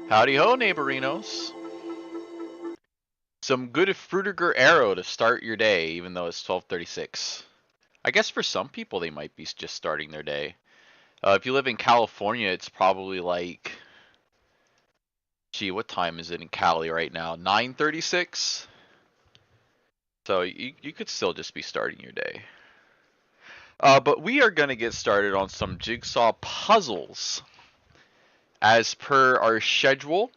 Howdy ho, neighborinos. Some good Fruitiger arrow to start your day, even though it's 12:36. I guess for some people they might be just starting their day. If you live in California, it's probably like, gee, what time is it in Cali right now? 9:36. So you could still just be starting your day. But we are gonna get started on some Jigsaw puzzles. As per our schedule,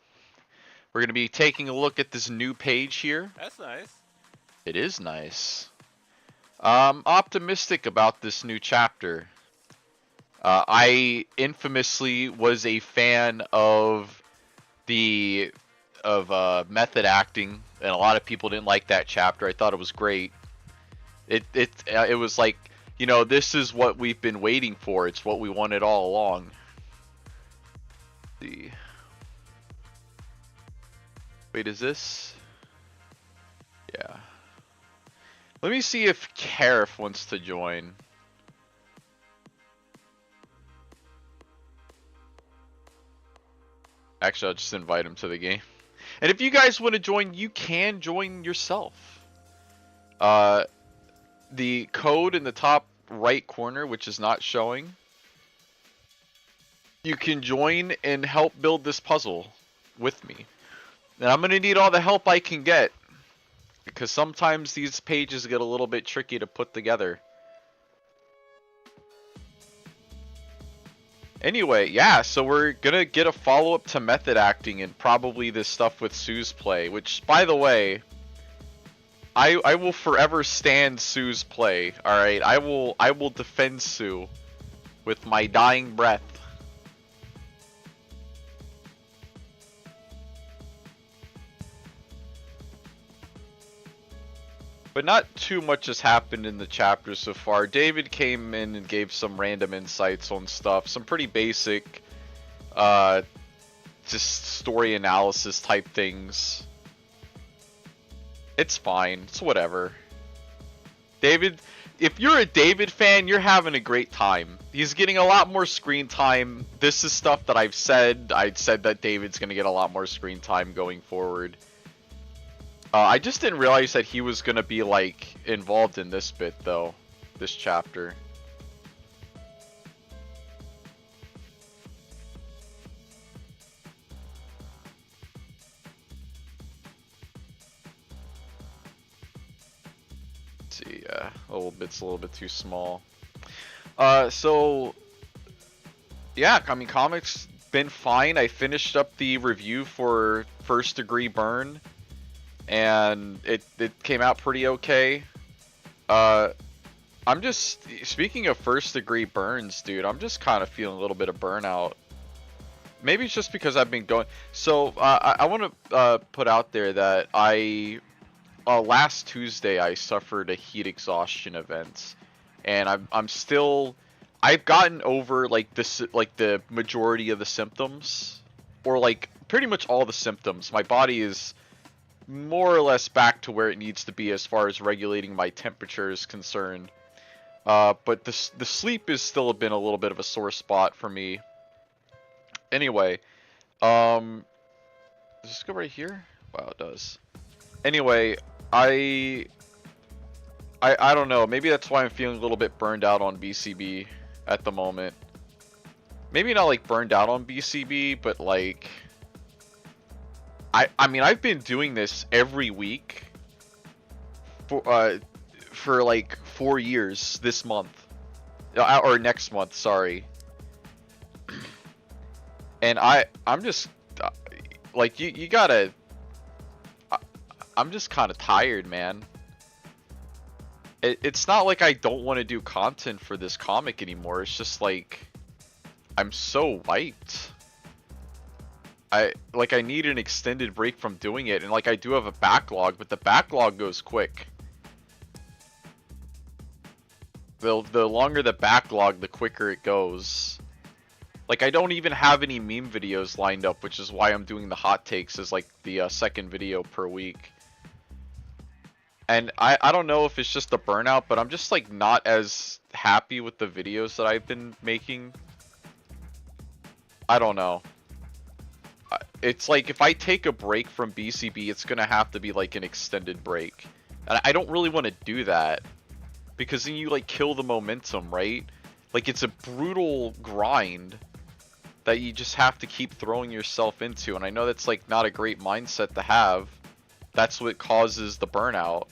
we're gonna be taking a look at this new page here. That's nice. It is nice. I'm optimistic about this new chapter. I infamously was a fan of the method acting, and a lot of people didn't like that chapter. I thought it was great. It was like, this is what we've been waiting for. It's what we wanted all along. Wait, is this? Yeah. Let me see if Karif wants to join. Actually, I'll just invite him to the game. And if you guys want to join, you can join yourself. The code in the top right corner, which is not showing, you can join and help build this puzzle with me. And I'm going to need all the help I can get, because sometimes these pages get a little bit tricky to put together. Anyway, yeah, so we're gonna get a follow-up to method acting and probably this stuff with Sue's play, which, by the way, I will forever stand Sue's play, alright? I will defend Sue with my dying breath. But not too much has happened in the chapter so far. David came in and gave some random insights on stuff. Some pretty basic, just story analysis type things. It's fine. It's whatever. David, if you're a David fan, you're having a great time. He's getting a lot more screen time. This is stuff that I've said. I'd said that David's going to get a lot more screen time going forward. I just didn't realize that he was gonna be, like, involved in this bit, though. This chapter. Let's see, a little bit too small. So... yeah, I mean, comics been fine. I finished up the review for First Degree Burn, and it came out pretty okay. I'm just, speaking of First Degree Burns, dude, I'm just kind of feeling a little bit of burnout. Maybe it's just because I've been going. So I want to put out there that last Tuesday I suffered a heat exhaustion event, and I've gotten over like the majority of the symptoms, or like pretty much all the symptoms. My body is more or less back to where it needs to be as far as regulating my temperature is concerned. But the sleep has still been a little bit of a sore spot for me. Anyway, does this go right here? Wow, it does. Anyway, I don't know. Maybe that's why I'm feeling a little bit burned out on BCB at the moment. Maybe not like burned out on BCB, but like... I mean, I've been doing this every week for like 4 years this month. Or next month, sorry. And I'm just... like, you gotta... I'm just kind of tired, man. It's not like I don't want to do content for this comic anymore. It's just like... I'm so wiped. I need an extended break from doing it, and like I do have a backlog, but the backlog goes quick. The longer the backlog, the quicker it goes. Like, I don't even have any meme videos lined up, which is why I'm doing the hot takes as like the second video per week. And I don't know if it's just the burnout, but I'm just like not as happy with the videos that I've been making. I don't know. it's like if I take a break from BCB, it's gonna have to be like an extended break. And I don't really want to do that because then you like kill the momentum, right? Like it's a brutal grind that you just have to keep throwing yourself into, and I know that's like not a great mindset to have. That's what causes the burnout.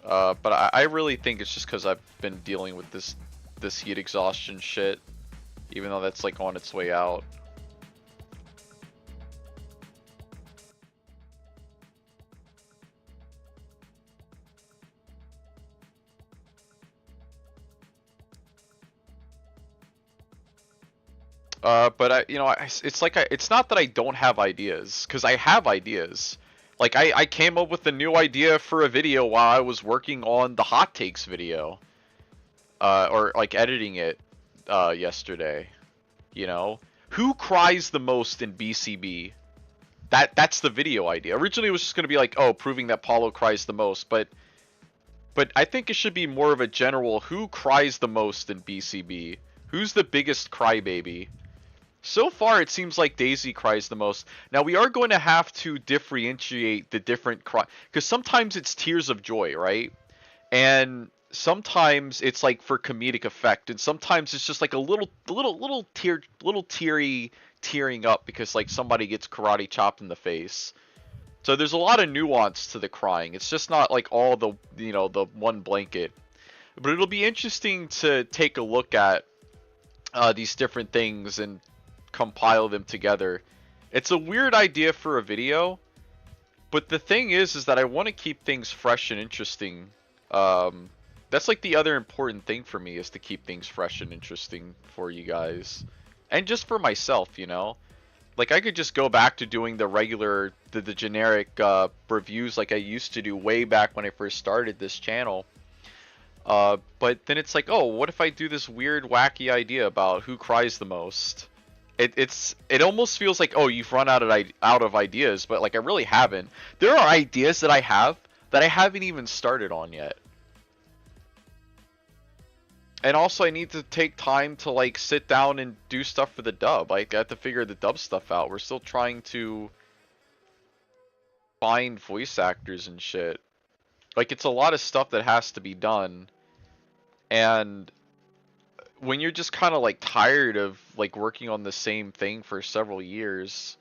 But I really think it's just because I've been dealing with this heat exhaustion shit, even though that's like on its way out. But it's like it's not that I don't have ideas, because I have ideas. Like I came up with a new idea for a video while I was working on the hot takes video, or like editing it, yesterday. You know, who cries the most in BCB? That's the video idea. Originally, it was just gonna be like, oh, proving that Paulo cries the most, but I think it should be more of a general who cries the most in BCB. Who's the biggest crybaby? So far, it seems like Daisy cries the most. Now, we are going to have to differentiate the different cry, because sometimes it's tears of joy, right? And sometimes it's like for comedic effect, and sometimes it's just like a little teary, tearing up because like somebody gets karate chopped in the face. So there's a lot of nuance to the crying. It's just not like all the, the one blanket. But it'll be interesting to take a look at these different things and compile them together. It's a weird idea for a video, but the thing is that I want to keep things fresh and interesting. That's like the other important thing for me, is to keep things fresh and interesting for you guys. And just for myself, Like I could just go back to doing the regular, the generic reviews like I used to do way back when I first started this channel. But then it's like, oh, what if I do this weird, wacky idea about who cries the most? It almost feels like, oh, you've run out of ideas, but like I really haven't. There are ideas that I have that I haven't even started on yet. And also I need to take time to like sit down and do stuff for the dub. Like I have to figure the dub stuff out. We're still trying to find voice actors and shit. Like it's a lot of stuff that has to be done. And when you're just kind of like tired of like working on the same thing for several years,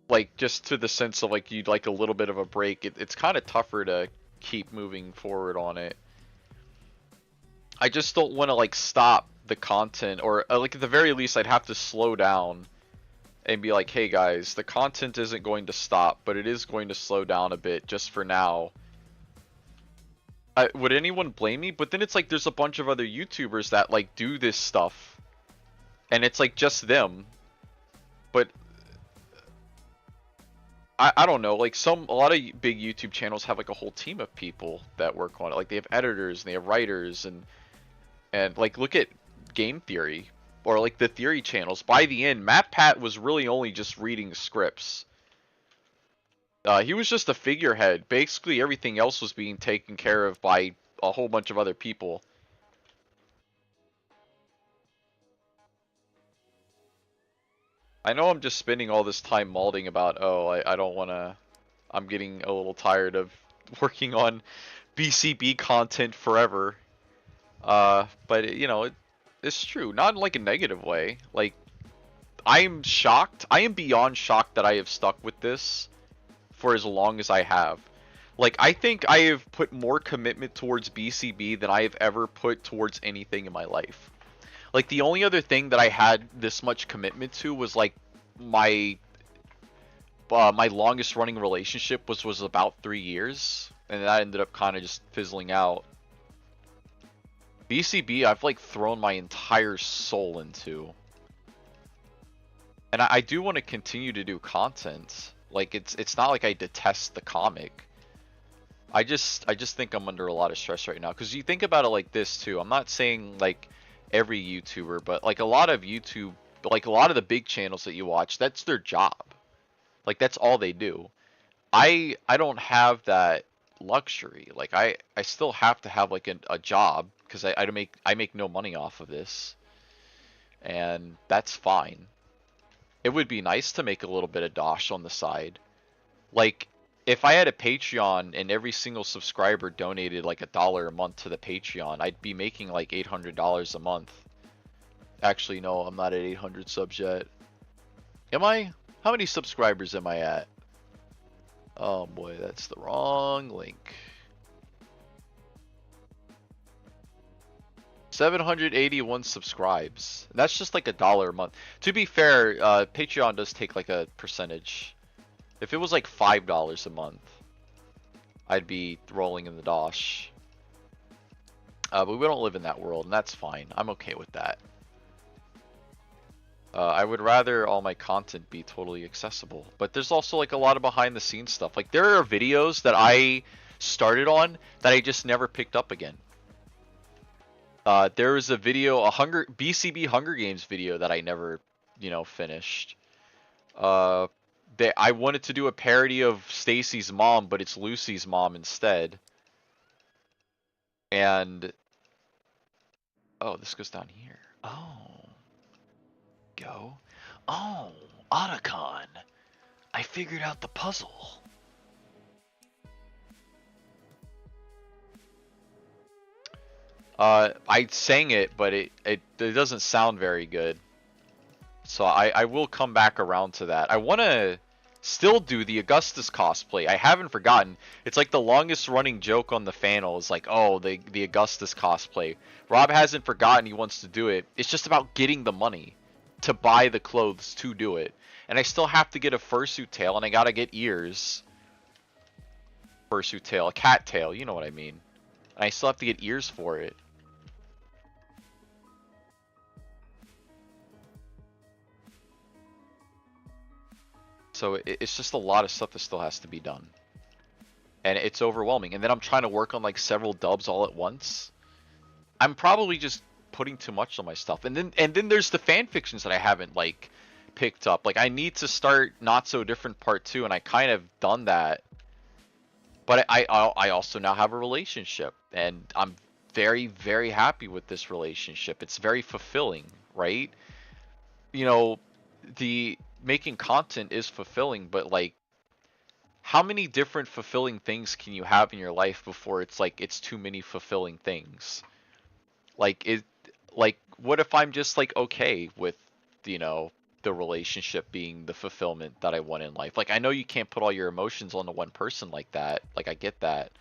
like just to the sense of like you'd like a little bit of a break, it's kind of tougher to keep moving forward on it. I just don't want to like stop the content, or like at the very least I'd have to slow down and be like, hey guys, the content isn't going to stop, but it is going to slow down a bit just for now. Would anyone blame me? But then it's like there's a bunch of other YouTubers that like do this stuff, and it's like just them. But I don't know, like a lot of big YouTube channels have like a whole team of people that work on it. Like they have editors and they have writers, and like look at Game Theory or like the Theory channels. By the end, MatPat was really only just reading scripts. He was just a figurehead. Basically, everything else was being taken care of by a whole bunch of other people. I know I'm just spending all this time malding about, oh, I don't want to... I'm getting a little tired of working on BCB content forever. But, it's true. Not in, like, a negative way. Like, I am shocked. I am beyond shocked that I have stuck with this for as long as I have. Like, I think I have put more commitment towards BCB than I have ever put towards anything in my life. Like, the only other thing that I had this much commitment to was, like, my longest running relationship was about 3 years. And that ended up kind of just fizzling out. BCB, I've, like, thrown my entire soul into. And I do want to continue to do content. Like, it's not like I detest the comic. I just think I'm under a lot of stress right now. Because you think about it like this, too. I'm not saying, like, every YouTuber, but, like, a lot of YouTube, like, a lot of the big channels that you watch, that's their job. Like, that's all they do. I don't have that luxury. Like, I still have to have, like, a job. Because I make no money off of this. And that's fine. it would be nice to make a little bit of dosh on the side. Like, if I had a Patreon and every single subscriber donated like $1 a month to the Patreon, I'd be making like $800 a month. Actually, no, I'm not at 800 subs yet. Am I? How many subscribers am I at? Oh boy, that's the wrong link. 781 subscribes. That's just like $1 a month. To be fair, Patreon does take like a percentage. If it was like $5 a month, I'd be rolling in the dosh. But we don't live in that world, and that's fine. I'm okay with that. I would rather all my content be totally accessible. But there's also like a lot of behind the scenes stuff. Like there are videos that I started on that I just never picked up again. There was a video, BCB Hunger Games video that I never, finished. I wanted to do a parody of Stacy's mom, but it's Lucy's mom instead. And oh, this goes down here. Oh. Go. Oh, Otacon. I figured out the puzzle. I sang it, but it doesn't sound very good. So I will come back around to that. I want to still do the Augustus cosplay. I haven't forgotten. It's like the longest running joke on the channel is like, oh, the Augustus cosplay. Rob hasn't forgotten he wants to do it. It's just about getting the money to buy the clothes to do it. And I still have to get a fursuit tail, and I gotta get ears. Fursuit tail, a cat tail, you know what I mean. And I still have to get ears for it. So it's just a lot of stuff that still has to be done. And it's overwhelming. And then I'm trying to work on like several dubs all at once. I'm probably just putting too much on my stuff. And then there's the fan fictions that I haven't like picked up. Like I need to start Not So Different Part 2, and I kind of done that. But I also now have a relationship, and I'm very, very happy with this relationship. It's very fulfilling, right? You know, the making content is fulfilling, but like how many different fulfilling things can you have in your life before it's like it's too many fulfilling things? Like what if I'm just like okay with, the relationship being the fulfillment that I want in life? Like I know you can't put all your emotions onto one person like that. Like I get that.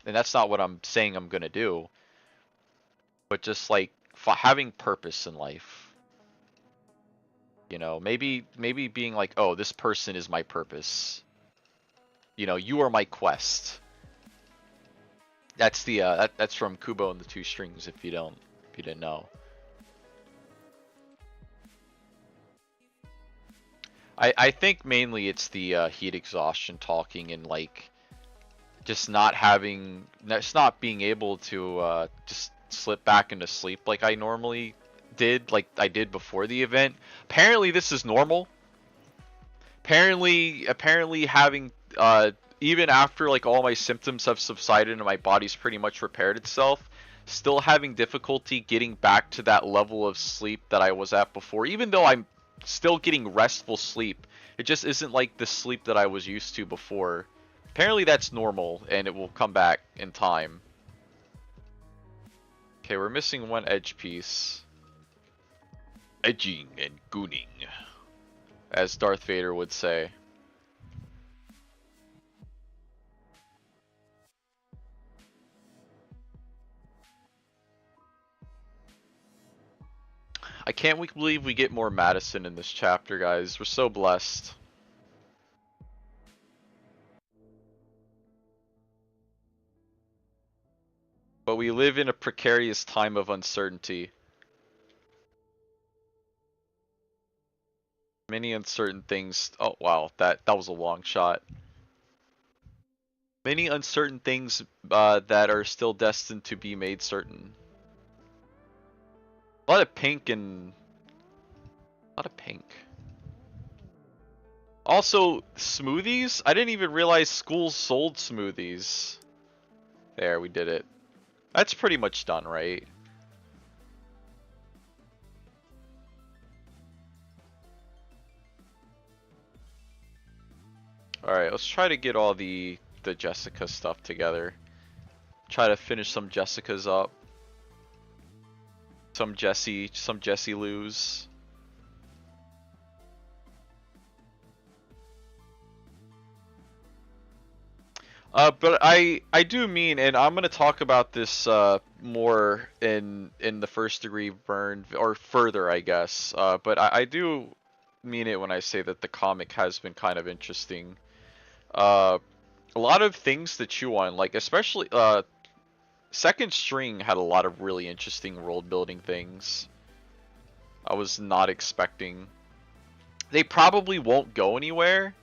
And that's not what I'm saying I'm going to do. But just like having purpose in life. Maybe being like, "Oh, this person is my purpose." You are my quest. That's the that's from Kubo and the Two Strings if you didn't know. I think mainly it's the heat exhaustion talking and like just not being able to just slip back into sleep like I normally did, like I did before the event. Apparently this is normal. Apparently having even after like all my symptoms have subsided and my body's pretty much repaired itself, still having difficulty getting back to that level of sleep that I was at before, even though I'm still getting restful sleep. It just isn't like the sleep that I was used to before. Apparently that's normal, and it will come back in time. Okay, we're missing one edge piece. Edging and gooning, as Darth Vader would say. I can't believe we get more Madison in this chapter, guys. We're so blessed. But we live in a precarious time of uncertainty. Many uncertain things. Oh, wow. That was a long shot. Many uncertain things that are still destined to be made certain. A lot of pink and... A lot of pink. Also, smoothies? I didn't even realize schools sold smoothies. There, we did it. That's pretty much done, right? Alright, let's try to get all the Jessica stuff together. Try to finish some Jessicas up. Some Jessie Lou's. But I do mean, and I'm gonna talk about this more in the first degree burn or further, I guess. But I do mean it when I say that the comic has been kind of interesting. A lot of things to chew on, like especially Second String had a lot of really interesting world building things. I was not expecting. They probably won't go anywhere.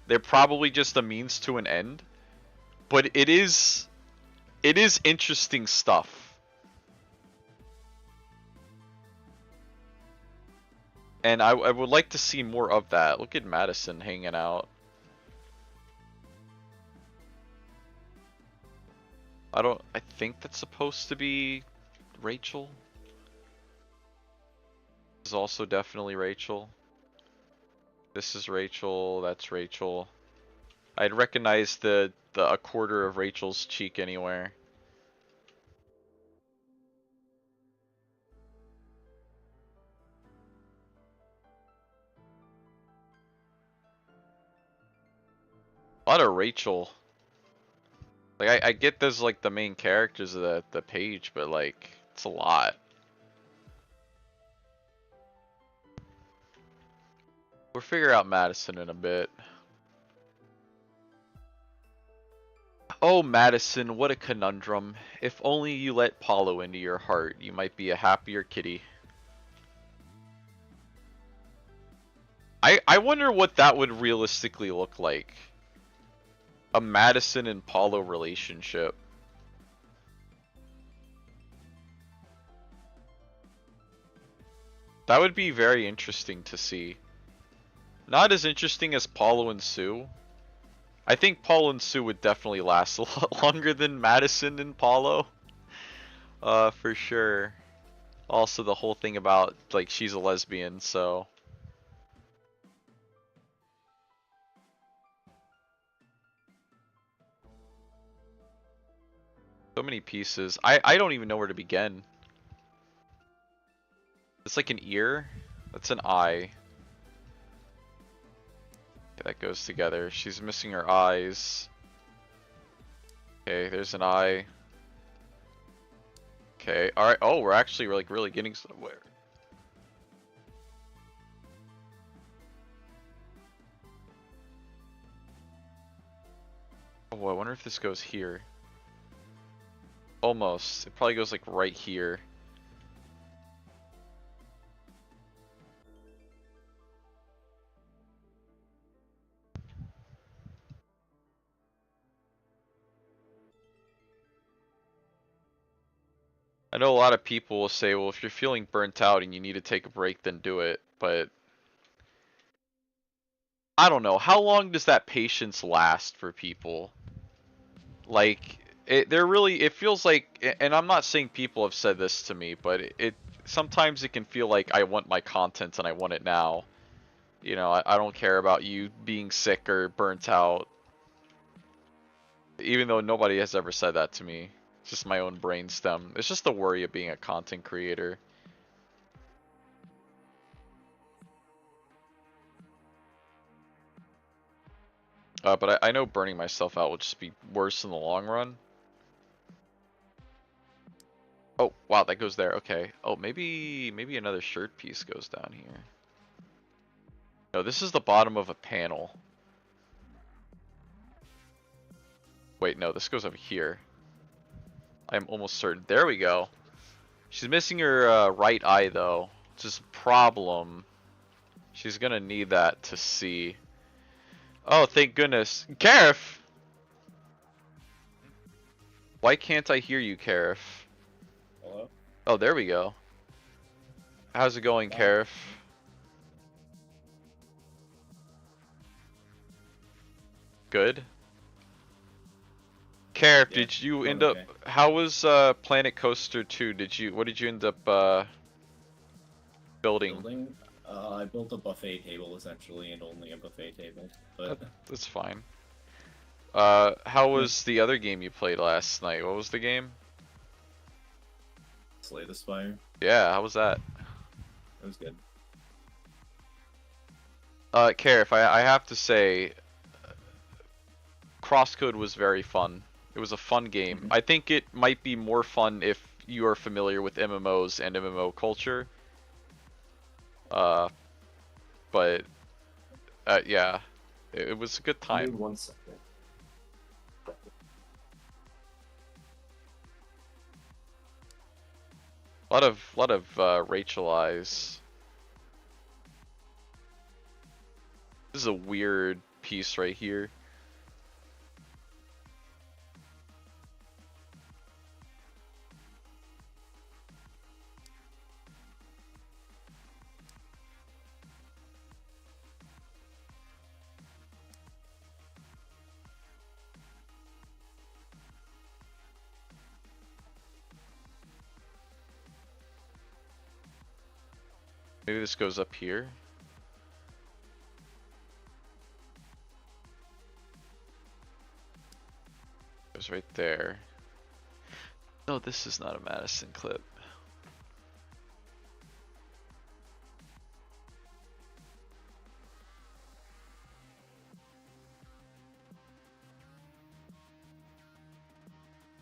They're probably just a means to an end. But it is interesting stuff. And I would like to see more of that. Look at Madison hanging out. I think that's supposed to be Rachel. This is also definitely Rachel. This is Rachel, that's Rachel. I'd recognize a quarter of Rachel's cheek anywhere. A lot of Rachel. Like I get those like the main characters of the page, but like it's a lot. We'll figure out Madison in a bit. Oh, Madison, what a conundrum. If only you let Paulo into your heart, you might be a happier kitty. I wonder what that would realistically look like. A Madison and Paulo relationship. That would be very interesting to see. Not as interesting as Paulo and Sue. I think Paulo and Sue would definitely last a lot longer than Madison and Paulo. For sure. Also the whole thing about, like, she's a lesbian, so... So many pieces. I don't even know where to begin. It's like an ear. That's an eye. That goes together. She's missing her eyes. Okay, there's an eye. Okay, alright. Oh, we're actually like really getting somewhere. Oh, I wonder if this goes here. Almost. It probably goes like right here. I know a lot of people will say, well, if you're feeling burnt out and you need to take a break, then do it. But I don't know. How long does that patience last for people? Like, it feels like, and I'm not saying people have said this to me, but sometimes it can feel like I want my content and I want it now. You know, I don't care about you being sick or burnt out. Even though nobody has ever said that to me. It's just my own brainstem. It's just the worry of being a content creator. But I know burning myself out will just be worse in the long run. Oh, wow, that goes there. Okay. Oh, maybe another shirt piece goes down here. No, this is the bottom of a panel. Wait, no, this goes over here. I'm almost certain. There we go. She's missing her right eye, though. Which is a problem. She's gonna need that to see. Oh, thank goodness. Karif! Why can't I hear you, Karif? Hello? Oh, there we go. How's it going, Karif? Good? Karif, Yeah, did you end okay. up... How was Planet Coaster 2? What did you end up building? I built a buffet table essentially, and only a buffet table. That, But that's fine. How yeah, was the other game you played last night? What was the game? Slay the Spire. Yeah, how was that? It was good. Karif, I have to say, Crosscode was very fun. It was a fun game. Hmm. I think it might be more fun if you are familiar with MMOs and MMO culture. Uh, but yeah, it was a good Give me time. 1 second. A lot of Rachel eyes. This is a weird piece right here. Maybe this goes up here. Goes right there. No, this is not a Madison clip.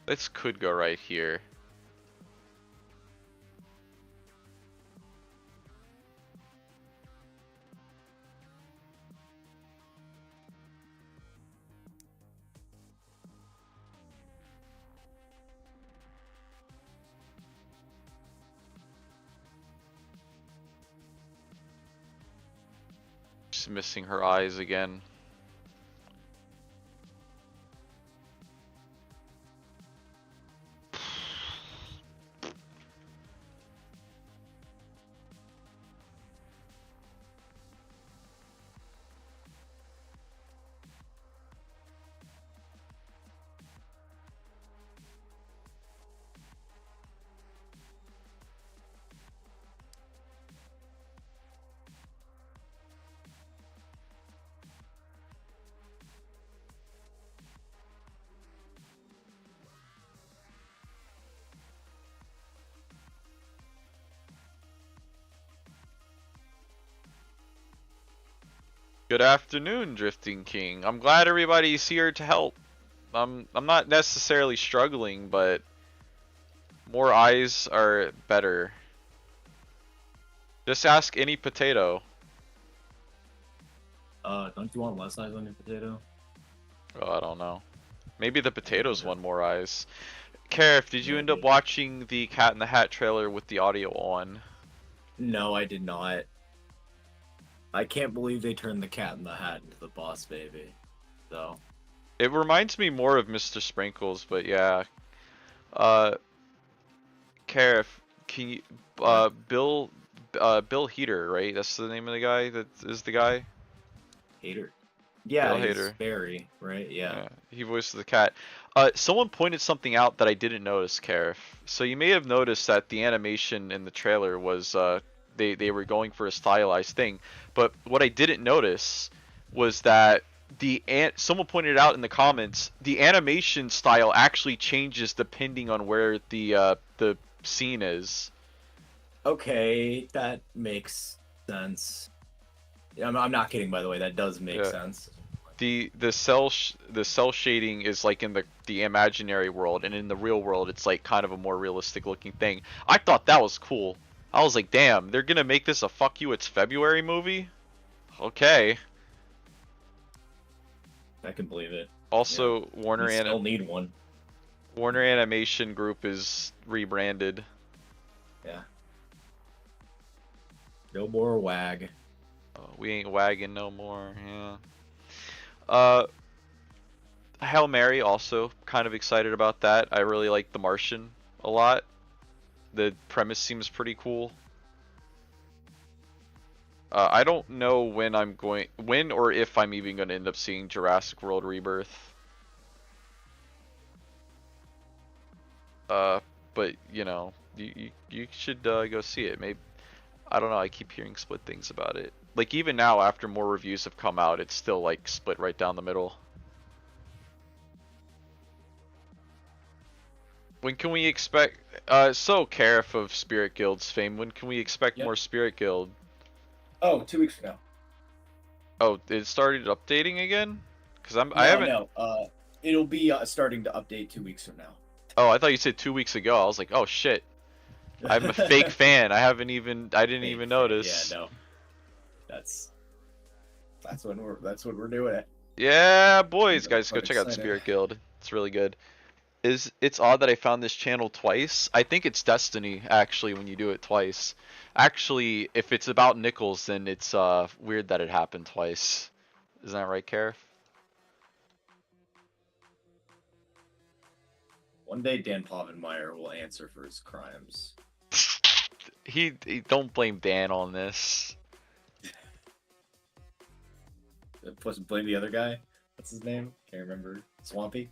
This could go right here. She's missing her eyes again. Good afternoon, Drifting King. I'm glad everybody's here to help. I'm not necessarily struggling, but more eyes are better. Just ask any potato. Don't you want less eyes on your potato? Oh, I don't know. Maybe the I think potatoes that want more eyes. Karif, did you end up maybe. watching the Cat in the Hat trailer with the audio on? No, I did not. I can't believe they turned the Cat in the Hat into the Boss Baby. So, It reminds me more of Mr. Sprinkles, but yeah. Uh, Karif, can you, what? Bill Heater, right? That's the name of the guy that is the guy? Hater. Yeah, Bill he's Hader. Barry, right? Yeah. Yeah, he voiced the cat. Someone pointed something out that I didn't notice, Karif. So you may have noticed that the animation in the trailer was they were going for a stylized thing, but what I didn't notice was that someone pointed out in the comments the animation style actually changes depending on where the scene is. Okay, that makes sense. I'm not kidding, by the way. That does make Yeah. sense. The cell shading is like in the imaginary world, and in the real world it's like kind of a more realistic looking thing. I thought that was cool. I was like, damn, they're gonna make this a fuck you it's February movie? Okay. I can believe it. Yeah. Also, We still need one. Warner Animation Group is rebranded. Yeah. No more wag. We ain't wagging no more. Yeah. Uh, Hail Mary also kind of excited about that. I really like The Martian a lot. The premise seems pretty cool. I don't know when or if I'm even going to end up seeing Jurassic World Rebirth. Uh, but you know, you should go see it. Maybe I don't know. I keep hearing split things about it. Like even now, after more reviews have come out, it's still like split right down the middle. When can we expect? So Karif of Spirit Guild's fame. When can we expect Yep. more Spirit Guild? Oh, 2 weeks from now. Oh, it started updating again? Cause I No, haven't. no. It'll be starting to update 2 weeks from now. Oh, I thought you said 2 weeks ago. I was like, oh shit. I'm a fake fan. I didn't Fake even fan. Yeah, notice. no. That's that's what we're doing. It. Yeah, boys, I'm guys, go quite check out excited. Spirit Guild. It's really good. It's odd that I found this channel twice. I think it's Destiny actually when you do it twice. Actually, if it's about Nichols, then it's weird that it happened twice. Isn't that right, Karif? One day Dan Povenmire will answer for his crimes. He don't blame Dan on this. Plus, blame the other guy. What's his name? Can't remember. Swampy.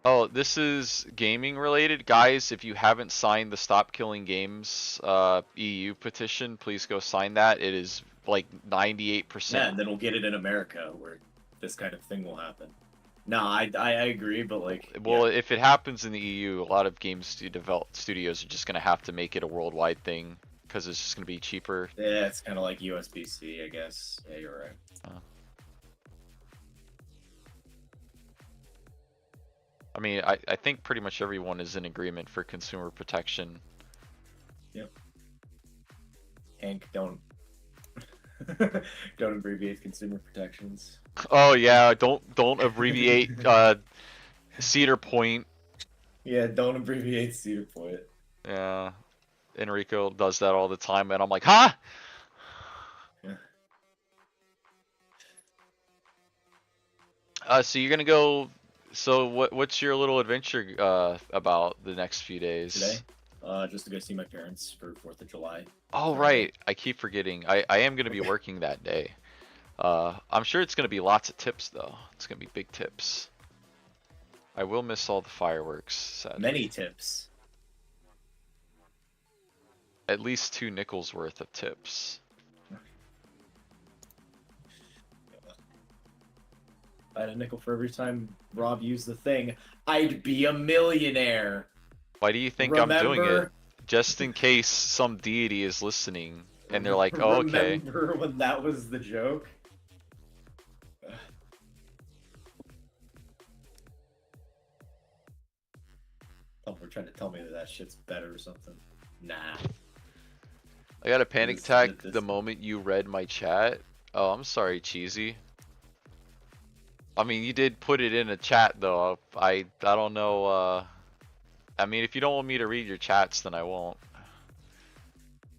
Oh, this is gaming related. Guys, if you haven't signed the Stop Killing Games EU petition, please go sign that. It is like 98%. Yeah, and then we'll get it in America where this kind of thing will happen. No, I agree, but like, Well, yeah, if it happens in the EU, a lot of studios are just going to have to make it a worldwide thing because it's just going to be cheaper. yeah, it's kind of like USB-C, I guess. Yeah, you're right. I mean, I think pretty much everyone is in agreement for consumer protection. Yep. Hank, don't don't abbreviate consumer protections. Oh yeah, don't abbreviate Cedar Point. Yeah, don't abbreviate Cedar Point. Yeah, Enrico does that all the time, and I'm like, huh? Yeah. So you're gonna go. So what's your little adventure about the next few days? Today, just to go see my parents for 4th of July. Oh Friday. right, I keep forgetting. I am gonna be working that day. I'm sure it's gonna be lots of tips though. It's gonna be big tips. I will miss all the fireworks, sadly. Many tips. At least 2 nickels worth of tips. If I had a nickel for every time Rob used the thing, I'd be a millionaire. Why do you think I'm doing it? Remember? Just in case some deity is listening and they're like, oh, okay. Remember when that was the joke? Oh, we're trying to tell me that shit's better or something. Nah. I got a panic This- attack this- the moment you read my chat. Oh, I'm sorry, Cheesy. I mean, you did put it in a chat though. I don't know. I mean, if you don't want me to read your chats, then I won't.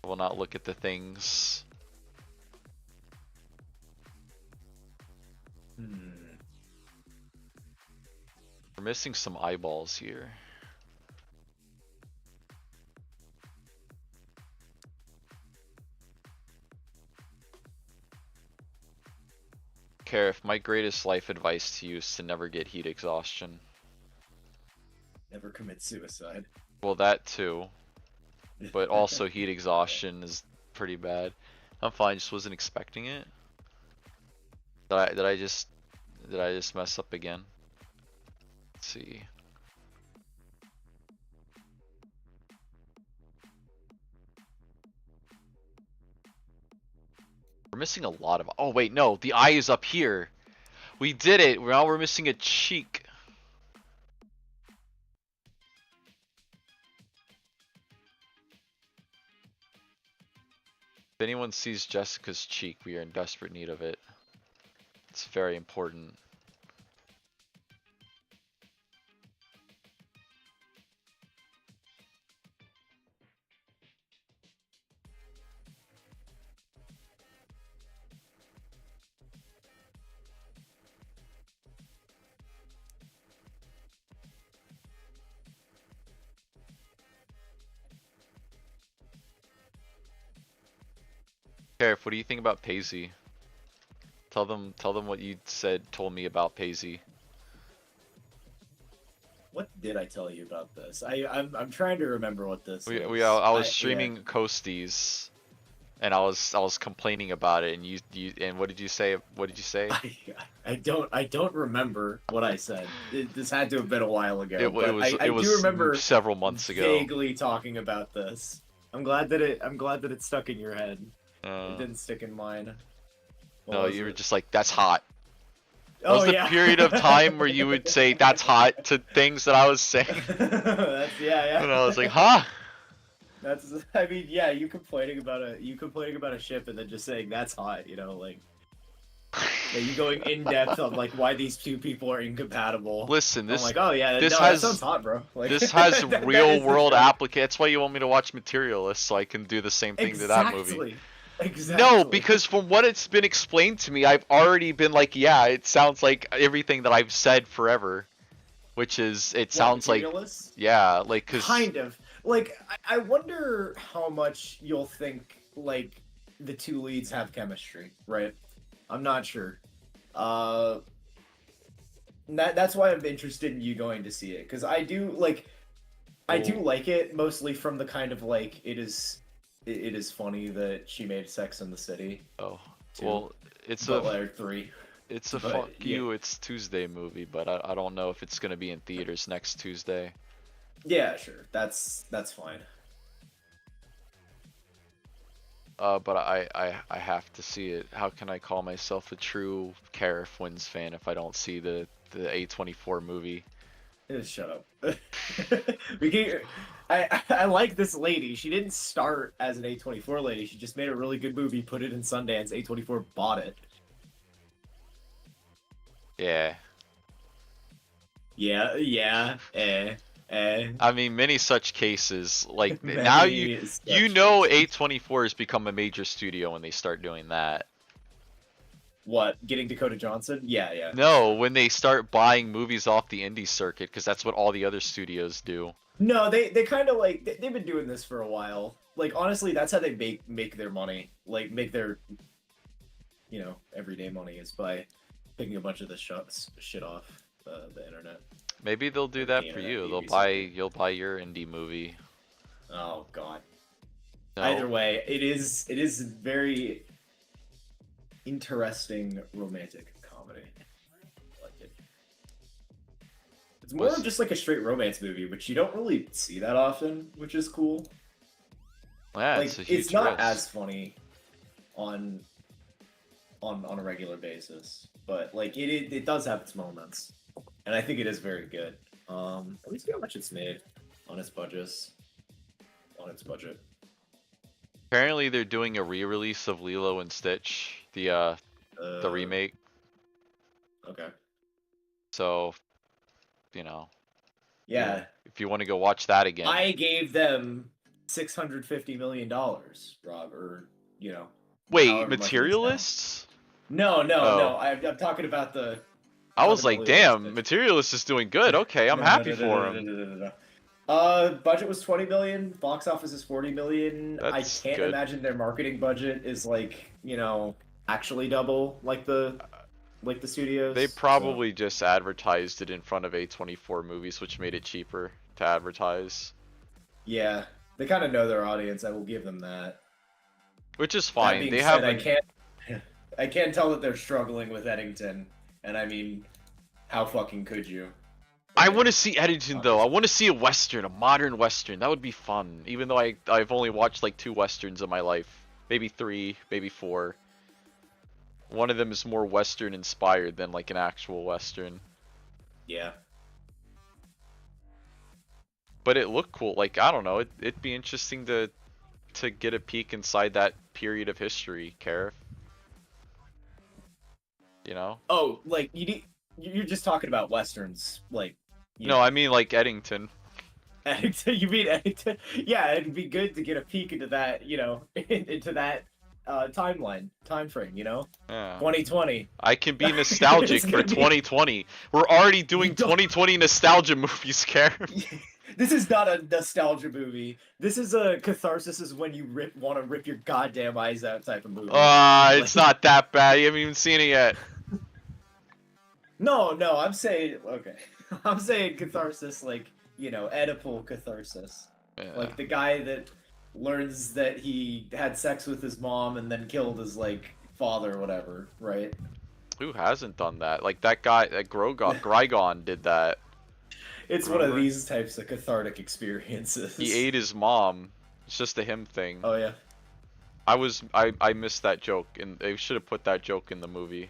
I will not look at the things. We're missing some eyeballs here. Karif, my greatest life advice to you is to never get heat exhaustion. Never commit suicide. Well, that too. But also heat exhaustion is pretty bad. I'm fine, just wasn't expecting it. Did I just mess up again? Let's see. We're missing a lot of. Oh wait, no, the eye is up here. We did it. Now we're missing a cheek. If anyone sees Jessica's cheek, we are in desperate need of it. It's very important. Karif, what do you think about Paisley? Tell them what you told me about Paisley. what did I tell you about this? I'm trying to remember what this We is. I was Yeah. streaming Coasties, and I was complaining about it, and you and what did you say? What did you say? I don't remember what I said. This had to have been a while ago, It but was I do remember several months ago. vaguely talking about this. I'm glad that it stuck in your head. It Uh, didn't stick in mine. What no, was you were it? just like, that's hot. That Oh was the yeah. period of time where you would say that's hot to things that I was saying, That's yeah, and I was like, yeah. huh? That's I mean, yeah, you complaining about a ship and then just saying that's hot, like yeah, you going in depth on like why these two people are incompatible. Listen, I'm like, oh yeah, this no, that sounds has hot, bro. Like this has that real is the world truth. application. That's why you want me to watch Materialist, so I can do the same thing to that movie. Exactly. No, Exactly. because from what it's been explained to me, I've already been like, yeah, it sounds like everything that I've said forever, which is, it What, sounds like, materialist? yeah, like, cause, Kind of. Like, I wonder how much you'll think like the two leads have chemistry, right? I'm not sure. Uh that's why I'm interested in you going to see it, because I do well, like it mostly from the kind of like it is funny that she made Sex in the City oh, too, well, it's but a, like three. it's a But fuck yeah, you, it's Tuesday movie, but I don't know if it's gonna be in theaters next Tuesday. yeah, sure. That's fine. But I have to see it. How can I call myself a true Karif Wins fan if I don't see the A24 movie? Just shut up. we can, I like this lady. She didn't start as an A24 lady. She just made a really good movie, put it in Sundance. A24 bought it. Yeah. Yeah, yeah, eh. I mean, many such cases. Like now Many you such know cases. A24 has become a major studio when they start doing that. What? Getting Dakota Johnson? Yeah, yeah, for No, sure. when they start buying movies off the indie circuit, because that's what all the other studios do. No, they kind of like they've been doing this for a while. Like honestly, that's how they make their money. Like make their everyday money is by picking a bunch of this shit off the internet. Maybe they'll do Like that the for internet you. movie circuit. You'll buy your indie movie. Oh God. Either No. way, it is very interesting romantic comedy. I like it. It's more of Was just like a straight romance movie, which you don't really see that often, which is cool. yeah, it's Like a it's huge not risk. as funny on on a regular basis, but like it does have its moments, and I think it is very good. Let me see how much it's made on its budgets. On its budget. Apparently they're doing a re-release of Lilo and Stitch, the Uh, remake. okay. So, you know, Yeah, if you want to go watch that again. I gave them $650 million, Rob, or Wait, however much it is now. Materialists? No, no, Oh, no. I'm talking about the I was like, Lilo and damn, Stitch. Materialist is doing good. Okay, I'm No, no, happy no, no, for no, no, him. no, no, no, no. Budget was 20 million. Box office is 40 million. I That's can't good. imagine their marketing budget is like actually double like the They studios. So probably just advertised it in front of A24 movies, which made it cheaper to advertise. yeah, they kind of know their audience. I will give them that. Which is That fine. being They said, have I an can't I can't tell that they're struggling with Eddington, and I mean, how fucking could you? I Right? want to see Eddington though. I want to see a western, a modern western. That would be fun. Even though I've only watched like 2 westerns in my life, maybe 3, maybe 4. One of them is more western inspired than like an actual western. Yeah. But it looked cool. Like I don't know, it'd be interesting to get a peek inside that period of history, Karif. You know? Oh, like you're just talking about westerns, like you No, know. I mean like Eddington. Eddington, you mean Eddington? Yeah, it'd be good to get a peek into that, into that time frame, Yeah. 2020. I can be It's nostalgic for gonna be 2020. We're already you doing don't 2020 nostalgia movies, Karif. This is not a nostalgia movie. This is a catharsis. This is when you want to rip your goddamn eyes out type of movie. It's Like not that bad. You haven't even seen it yet. no, no, I'm saying okay. I'm saying catharsis, like, Oedipal catharsis. Yeah. Like the guy that learns that he had sex with his mom and then killed his, like, father or whatever, right? Who hasn't done that? Like that guy, that Grygon did that. It's one of Remember? these types of cathartic He experiences. ate his mom. It's just a him thing. Oh, yeah. I missed that joke, and they should have put that joke in the movie.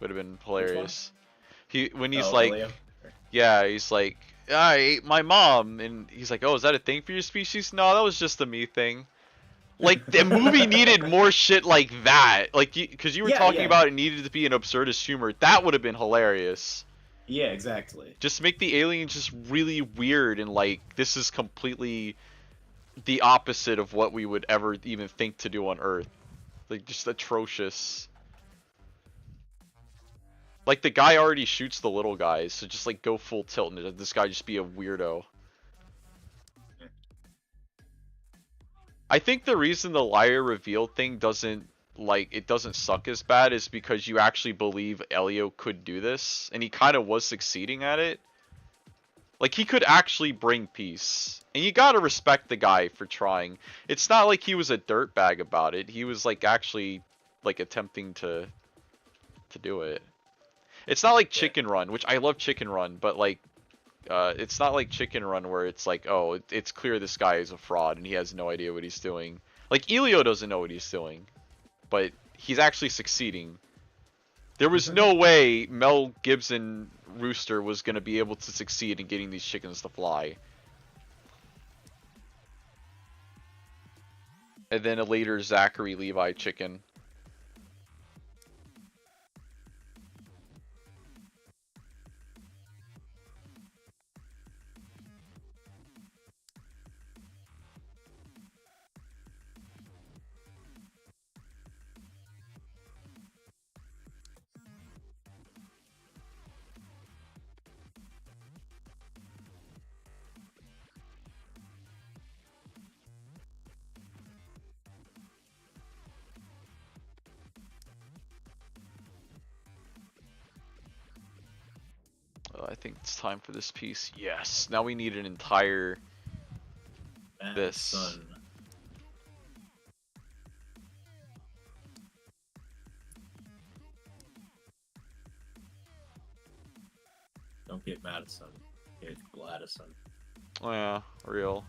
Would have been Which one? hilarious. When he's Oh, like, Elio? yeah, he's like, I ate my mom, and he's like, oh, is that a thing for your species? No, that was just a me thing. Like the movie needed more shit like that. Like, because you were Yeah, talking yeah. about it needed to be an absurdist humor. That would have been hilarious. Yeah, exactly. Just make the aliens just really weird and like this is completely the opposite of what we would ever even think to do on Earth. Like just atrocious. Like the guy already shoots the little guys, so just like go full tilt and this guy just be a weirdo. I think the reason the liar reveal thing doesn't it doesn't suck as bad is because you actually believe Elio could do this and he kind of was succeeding at it. Like he could actually bring peace. And you gotta respect the guy for trying. It's not like he was a dirtbag about it. He was like actually like attempting to do it. It's not like Yeah. Chicken Run, which I love Chicken Run, but like it's not like Chicken Run where it's like, oh, it's clear this guy is a fraud and he has no idea what he's doing. Like Elio doesn't know what he's doing, but he's actually succeeding. There was no way Mel Gibson Rooster was going to be able to succeed in getting these chickens to fly. And then a later Zachary Levi chicken. I think it's time for this piece. Yes. Now we need an entire this. Son. Don't get Madison. Get Gladison. Oh yeah, real.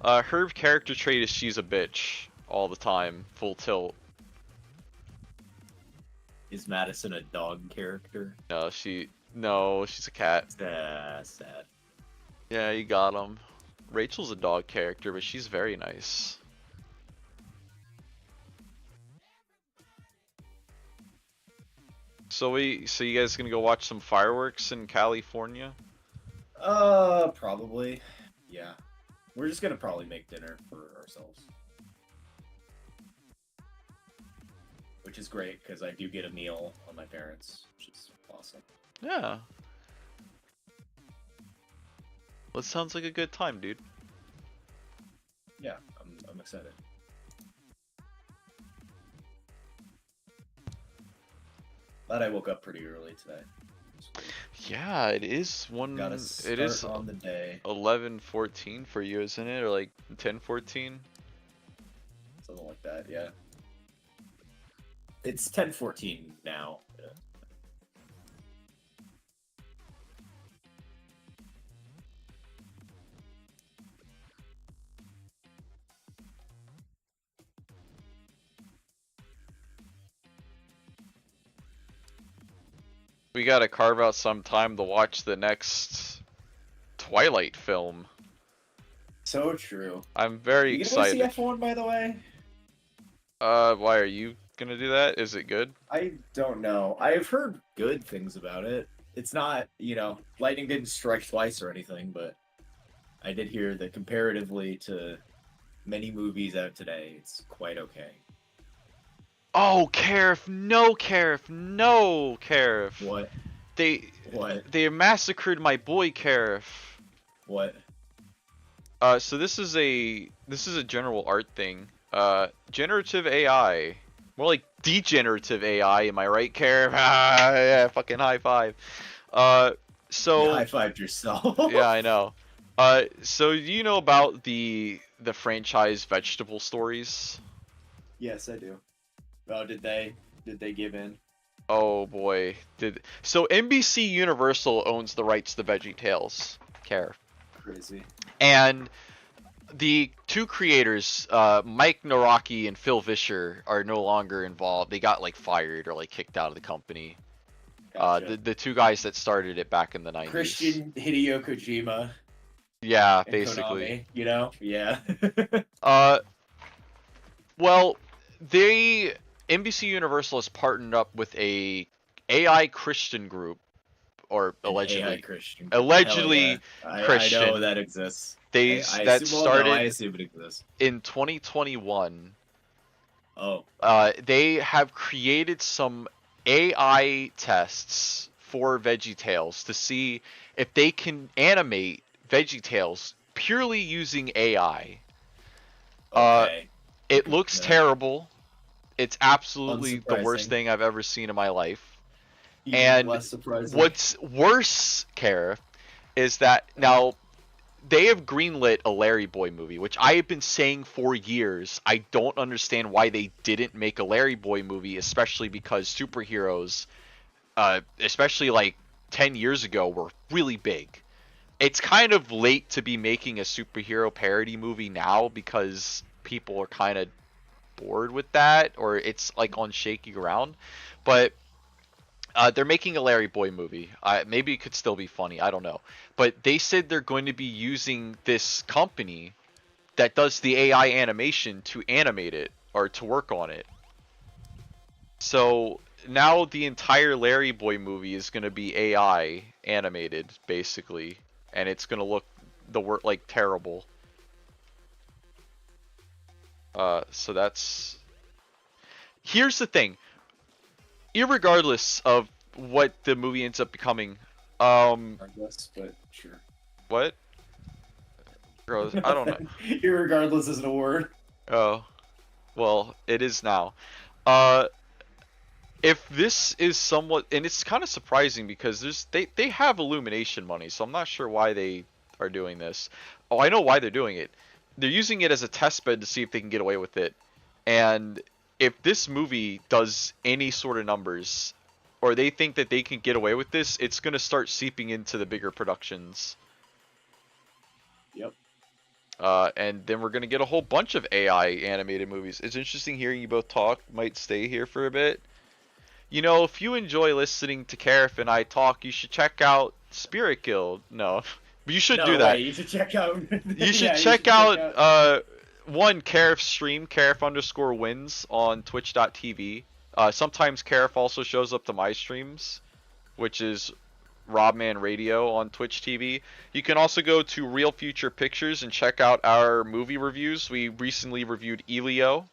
Her character trait is she's a bitch all the time, full tilt. Is Madison a dog character? No, she's a cat. Sad. Yeah, you got him. Rachel's a dog character, but she's very nice. So you guys gonna go watch some fireworks in California? Probably. Yeah. We're just gonna probably make dinner for ourselves. Which is great, because I do get a meal on my parents, which is awesome. Yeah. Well, it sounds like a good time, dude. Yeah, I'm excited. Glad I woke up pretty early today. Yeah, it is one. Gotta It is start on the day. 11:14 for you, isn't it? Or like 10:14? Something like that, yeah. It's 10:14 now. Yeah. We gotta carve out some time to watch the next Twilight film. So true. I'm very You gonna go see excited. F1, by the way? Why are you gonna do that? Is it good? I don't know. I've heard good things about it. It's not, lightning didn't strike twice or anything, but I did hear that comparatively to many movies out today, it's quite okay. Oh, Karif, no, Karif, no, Karif. What? They What? they massacred my boy Karif. What? So this is a general art thing. Generative AI. More like degenerative AI, am I right, Karif? Ah, yeah, fucking high five. You So high-fived yeah, yourself. I know. So do you know about the franchise Vegetable Stories? Yes, I do. Oh, did they give in? Oh boy, did so NBC Universal owns the rights to VeggieTales, care, Crazy. and the two creators, Mike Naraki and Phil Vischer, are no longer involved. They got like fired or like kicked out of the company. Gotcha. The two guys that started it back in the 90s. Christian Hideo Kojima Yeah, and basically. Konami, you know? Yeah. Uh, well, they NBC Universal has partnered up with a AI Christian group, or An AI allegedly, Christian group. Hell yeah. allegedly I know Christian. that exists. I That assume, well, no, I started assume it exists. in 2021. Oh, They have created some AI tests for VeggieTales to see if they can animate VeggieTales purely using AI. Uh, okay. it looks No, terrible. It's absolutely the worst unsurprising. thing I've ever seen in my life. Even And less surprising. what's worse, Kara, is that now they have greenlit a Larry Boy movie, which I have been saying for years. I don't understand why they didn't make a Larry Boy movie, especially because superheroes, especially like 10 years ago, were really big. It's kind of late to be making a superhero parody movie now because people are kind of bored with that, or it's like on shaky ground. But they're making a Larry Boy movie. Maybe it could still be funny. I don't know. But they said they're going to be using this company that does the AI animation to animate it or to work on it. So now the entire Larry Boy movie is going to be AI animated, basically, and it's going to look the work like terrible. So that's. Here's the thing. Irregardless of what the movie ends up becoming, I guess, but sure. what? Gross. I don't know. Nothing. Irregardless isn't a word. Oh, well, it is now. Uh, if this is somewhat, and it's kind of surprising because they have Illumination money, so I'm not sure why they are doing this. Oh, I know why they're doing it. They're using it as a test bed to see if they can get away with it. And if this movie does any sort of numbers, or they think that they can get away with this, it's gonna start seeping into the bigger productions. Yep. And then we're gonna get a whole bunch of AI animated movies. It's interesting hearing you both talk. Might stay here for a bit. You know, if you enjoy listening to Karif and I talk, you should check out Spirit Guild. No, but you should do No that. way. You should check out. You should Yeah, you check should check out out. one Karif's stream, Karif_wins on Twitch.tv. Sometimes Karif also shows up to my streams, which is Robman Radio on Twitch TV. You can also go to Real Future Pictures and check out our movie reviews. We recently reviewed Elio.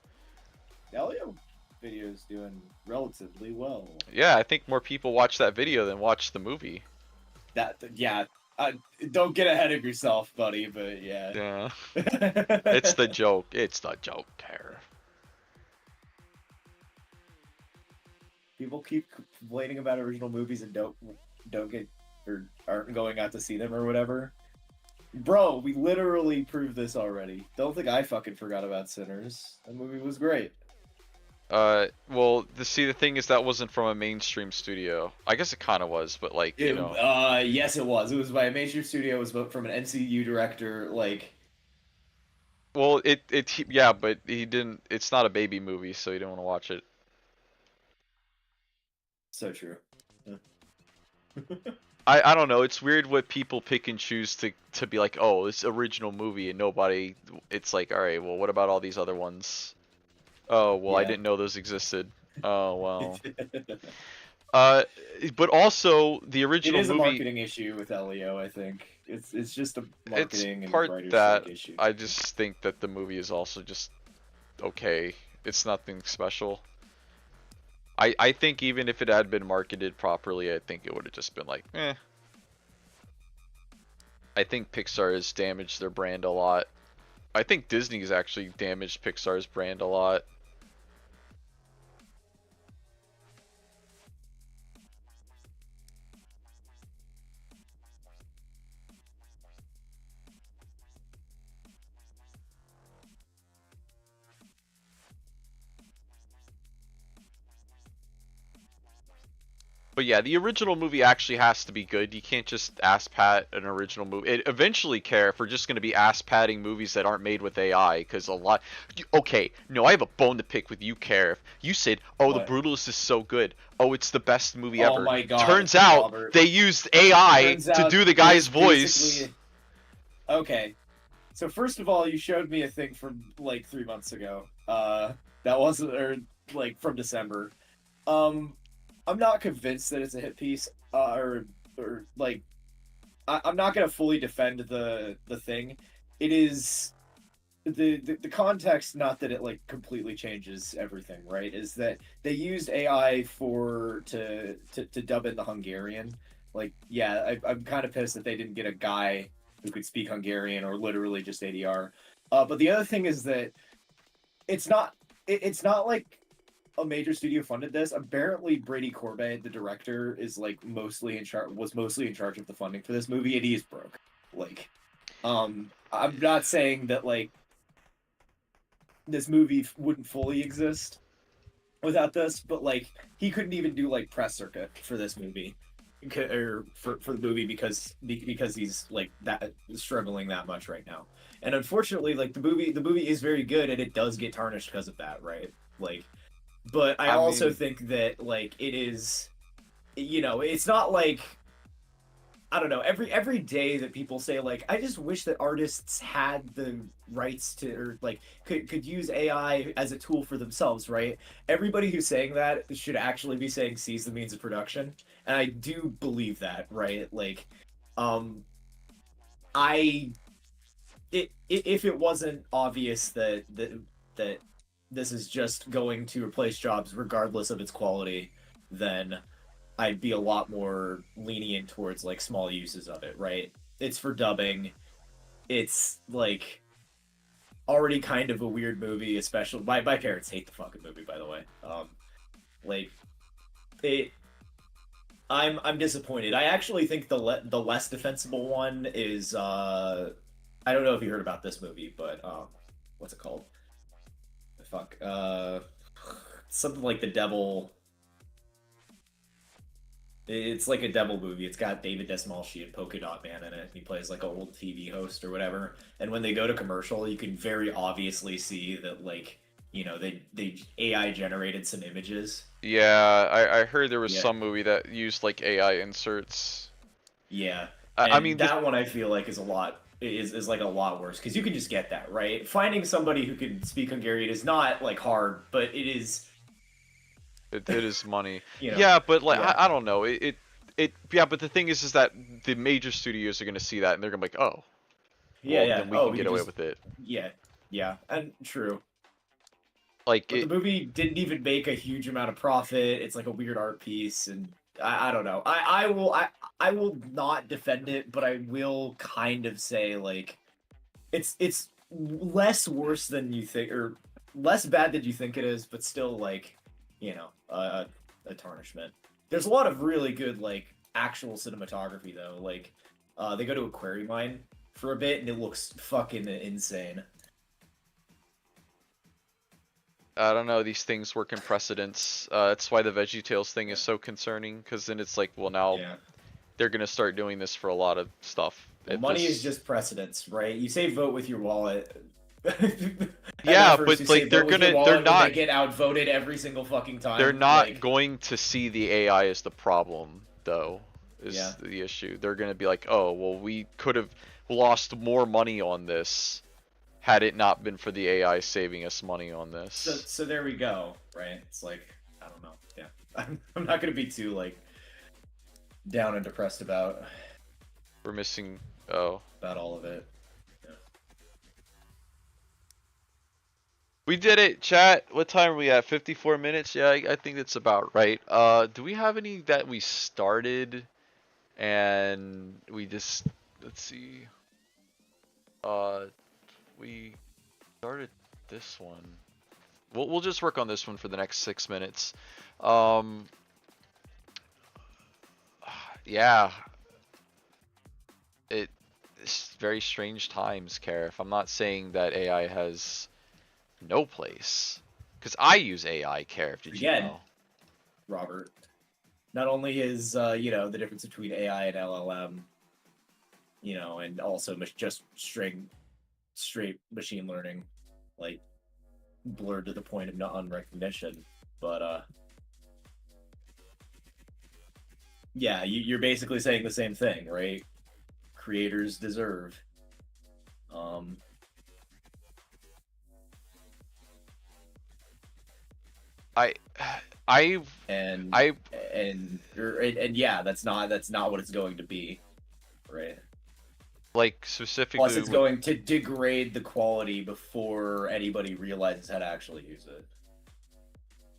Elio video's doing relatively well. Yeah, I think more people watch that video than watch the movie. Yeah. Don't get ahead of yourself, buddy. But yeah. Yeah. It's the joke. It's the joke, Karif. People keep complaining about original movies and don't get or aren't going out to see them or whatever. Bro, we literally proved this already. Don't think I fucking forgot about Sinners. That movie was great. Well, the thing is that wasn't from a mainstream studio. I guess it kind of was, but like, you know. Yes, it was. It was by a major studio. It was from an NCU director. Like, Well, yeah, but he didn't. It's not a baby movie, so you don't want to watch it. so true. I don't know. It's weird what people pick and choose to be like, oh, this original movie, and nobody. It's like, all right, well, what about all these other ones? Oh, well, I Yeah. didn't know those existed. Oh, well. Uh, but also the It original is a movie. marketing issue with Elio, I think. It's just a It's marketing and part writer's that strike issue. I just think that the movie is also just okay. It's nothing special. I think even if it had been marketed properly, I think it would have just been like, eh. I think Pixar has damaged their brand a lot. I think Disney's actually damaged Pixar's brand a lot. But yeah, the original movie actually has to be good. You can't just ass pat an original movie. It eventually care if we're just going to be ass patting movies that aren't made with AI, because a lot. Okay, no, I have a bone to pick with you, Care. You said, "Oh, The What? Brutalist is so good. Oh, it's the best movie Oh ever." my God, Turns out Robert. they used AI Turns to out do the it was guy's voice. basically okay. So first of all, you showed me a thing from like 3 months ago. That wasn't or like from December. Um, I'm not convinced that it's a hit piece. Or like I'm not gonna fully defend the thing. It is the context, not that it like completely changes everything, right? Is that they used AI for to dub in the Hungarian. Like, yeah, I'm kind of pissed that they didn't get a guy who could speak Hungarian or literally just ADR. But the other thing is that it's not it's not like a major studio funded this. Apparently, Brady Corbet, the director, is like mostly in charge was mostly in charge of the funding for this movie, and he is broke. Like, I'm not saying that like this movie wouldn't fully exist without this, but like he couldn't even do like press circuit for this movie or for the movie because he's like that struggling that much right now. And unfortunately, like the movie is very good and it does get tarnished because of that, right? Like, but I I also mean, think that like it is, it's not like I don't know. Every day that people say like, I just wish that artists had the rights to or like could use AI as a tool for themselves, right? Everybody who's saying that should actually be saying seize the means of production, and I do believe that, right? Like, um, I if it wasn't obvious that this is just going to replace jobs regardless of its quality, then I'd be a lot more lenient towards like small uses of it, right? It's for dubbing. It's like already kind of a weird movie, especially my parents hate the fucking movie, by the way. Like it I'm disappointed. I actually think the less defensible one is I don't know if you heard about this movie, but what's it called? Fuck. Something like The Devil. It's like a devil movie. It's got David Desmalchi and Polka Dot Man in it. He plays like an old TV host or whatever. And when they go to commercial, you can very obviously see that like they AI generated some images. yeah, I heard there was Yeah, some movie that used like AI inserts. yeah. I And mean, this that one I feel like is like a lot worse because you can just get that right. Finding somebody who can speak Hungarian is not like hard, but it is it is money. you know Yeah, but like yeah I don't know. Yeah, but the thing is that the major studios are gonna see that and they're gonna be like, oh, yeah well yeah. then we Oh, can we get could away just with it. yeah yeah and true. Like But the it, movie didn't even make a huge amount of profit. It's like a weird art piece, and I don't know. I will not defend it, but I will kind of say like it's less worse than you think, or less bad than you think it is, but still like a tarnishment. There's a lot of really good like actual cinematography though. Like they go to a quarry mine for a bit, and it looks fucking insane. I don't know. These things work in precedence. That's why the VeggieTales thing is so concerning, because then it's like, well, now Yeah. they're gonna start doing this for a lot of stuff. Well, If money is this, just precedence, right? You say vote with your wallet. And yeah, MFers who but say like vote with your they're wallet when they not get outvoted every single fucking they're time. not Like, going to see the AI as the problem, though, yeah. is the issue. They're gonna be like, oh, well, we could have lost more money on this had it not been for the AI saving us money on So this. so there we go, right? It's like I don't know. Yeah. I'm not gonna be too like down and depressed We're missing. Oh, about all of it. Yeah. we did it, chat. What time are we at? 54 minutes? Yeah, I think that's about right. Do we have any that we started and we just, let's see. Uh, we started this one. We'll just work on this one for the next 6 minutes. Um, yeah, it's very strange times, Karif. I'm not saying that AI has no place, because I use AI, Karif. Did you Again, know? Robert. Not only is the difference between AI and LLM, and also just straight machine learning, like blurred to the point of non-recognition, but yeah, you're basically saying the same thing, right? Creators deserve. Um, I, I, and I and yeah, that's not what it's going to be, right? like Plus, specifically it's with. going to degrade the quality before anybody realizes how to actually use it.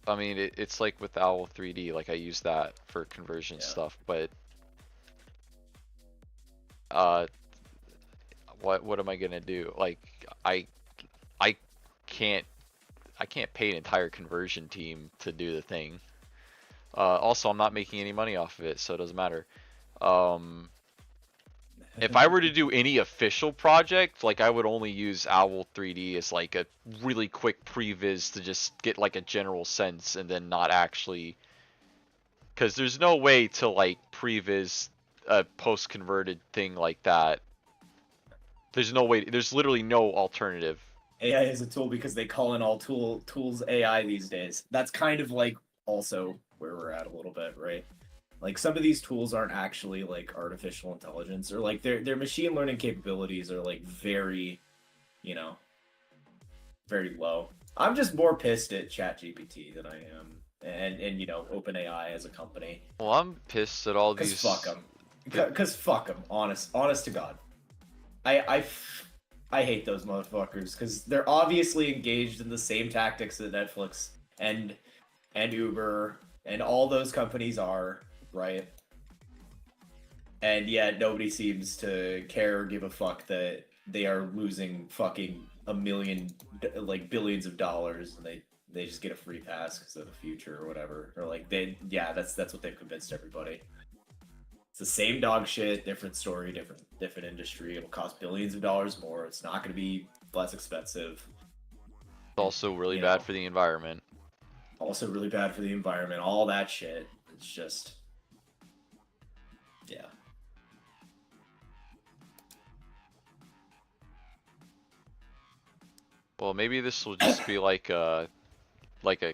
I mean, it's like with Owl 3D. Like I use that for conversion Yeah. stuff, but uh, what am I gonna do? Like I I can't I can't pay an entire conversion team to do the thing. Also, I'm not making any money off of it, so it doesn't matter. Um, if I were to do any official project, like I would only use Owl 3D as like a really quick previs to just get like a general sense, and then not actually, because there's no way to like previs a post converted thing like that. There's no way. There's literally no alternative. AI is a tool because they call in all tools AI these days. That's kind of like also where we're at a little bit, right? Like some of these tools aren't actually like artificial intelligence, or like their machine learning capabilities are like very, you know, very low. I'm just more pissed at ChatGPT than I am, and OpenAI as a company. Well, I'm pissed at all Cause fuck these. them. Cause fuck them. Honest to God. I I hate those motherfuckers because they're obviously engaged in the same tactics that Netflix and Uber and all those companies are, right? And yet nobody seems to care or give a fuck that they are losing fucking a million, like billions of dollars, and they just get a free pass because of the future or whatever, or like that's what they've convinced everybody. It's the same dog shit, different story, different industry. It'll cost billions of dollars more. It's not going to be less expensive. It's also really You bad know, for the environment. also really bad for the environment. All that shit. It's just, yeah. Well, maybe this will just be like a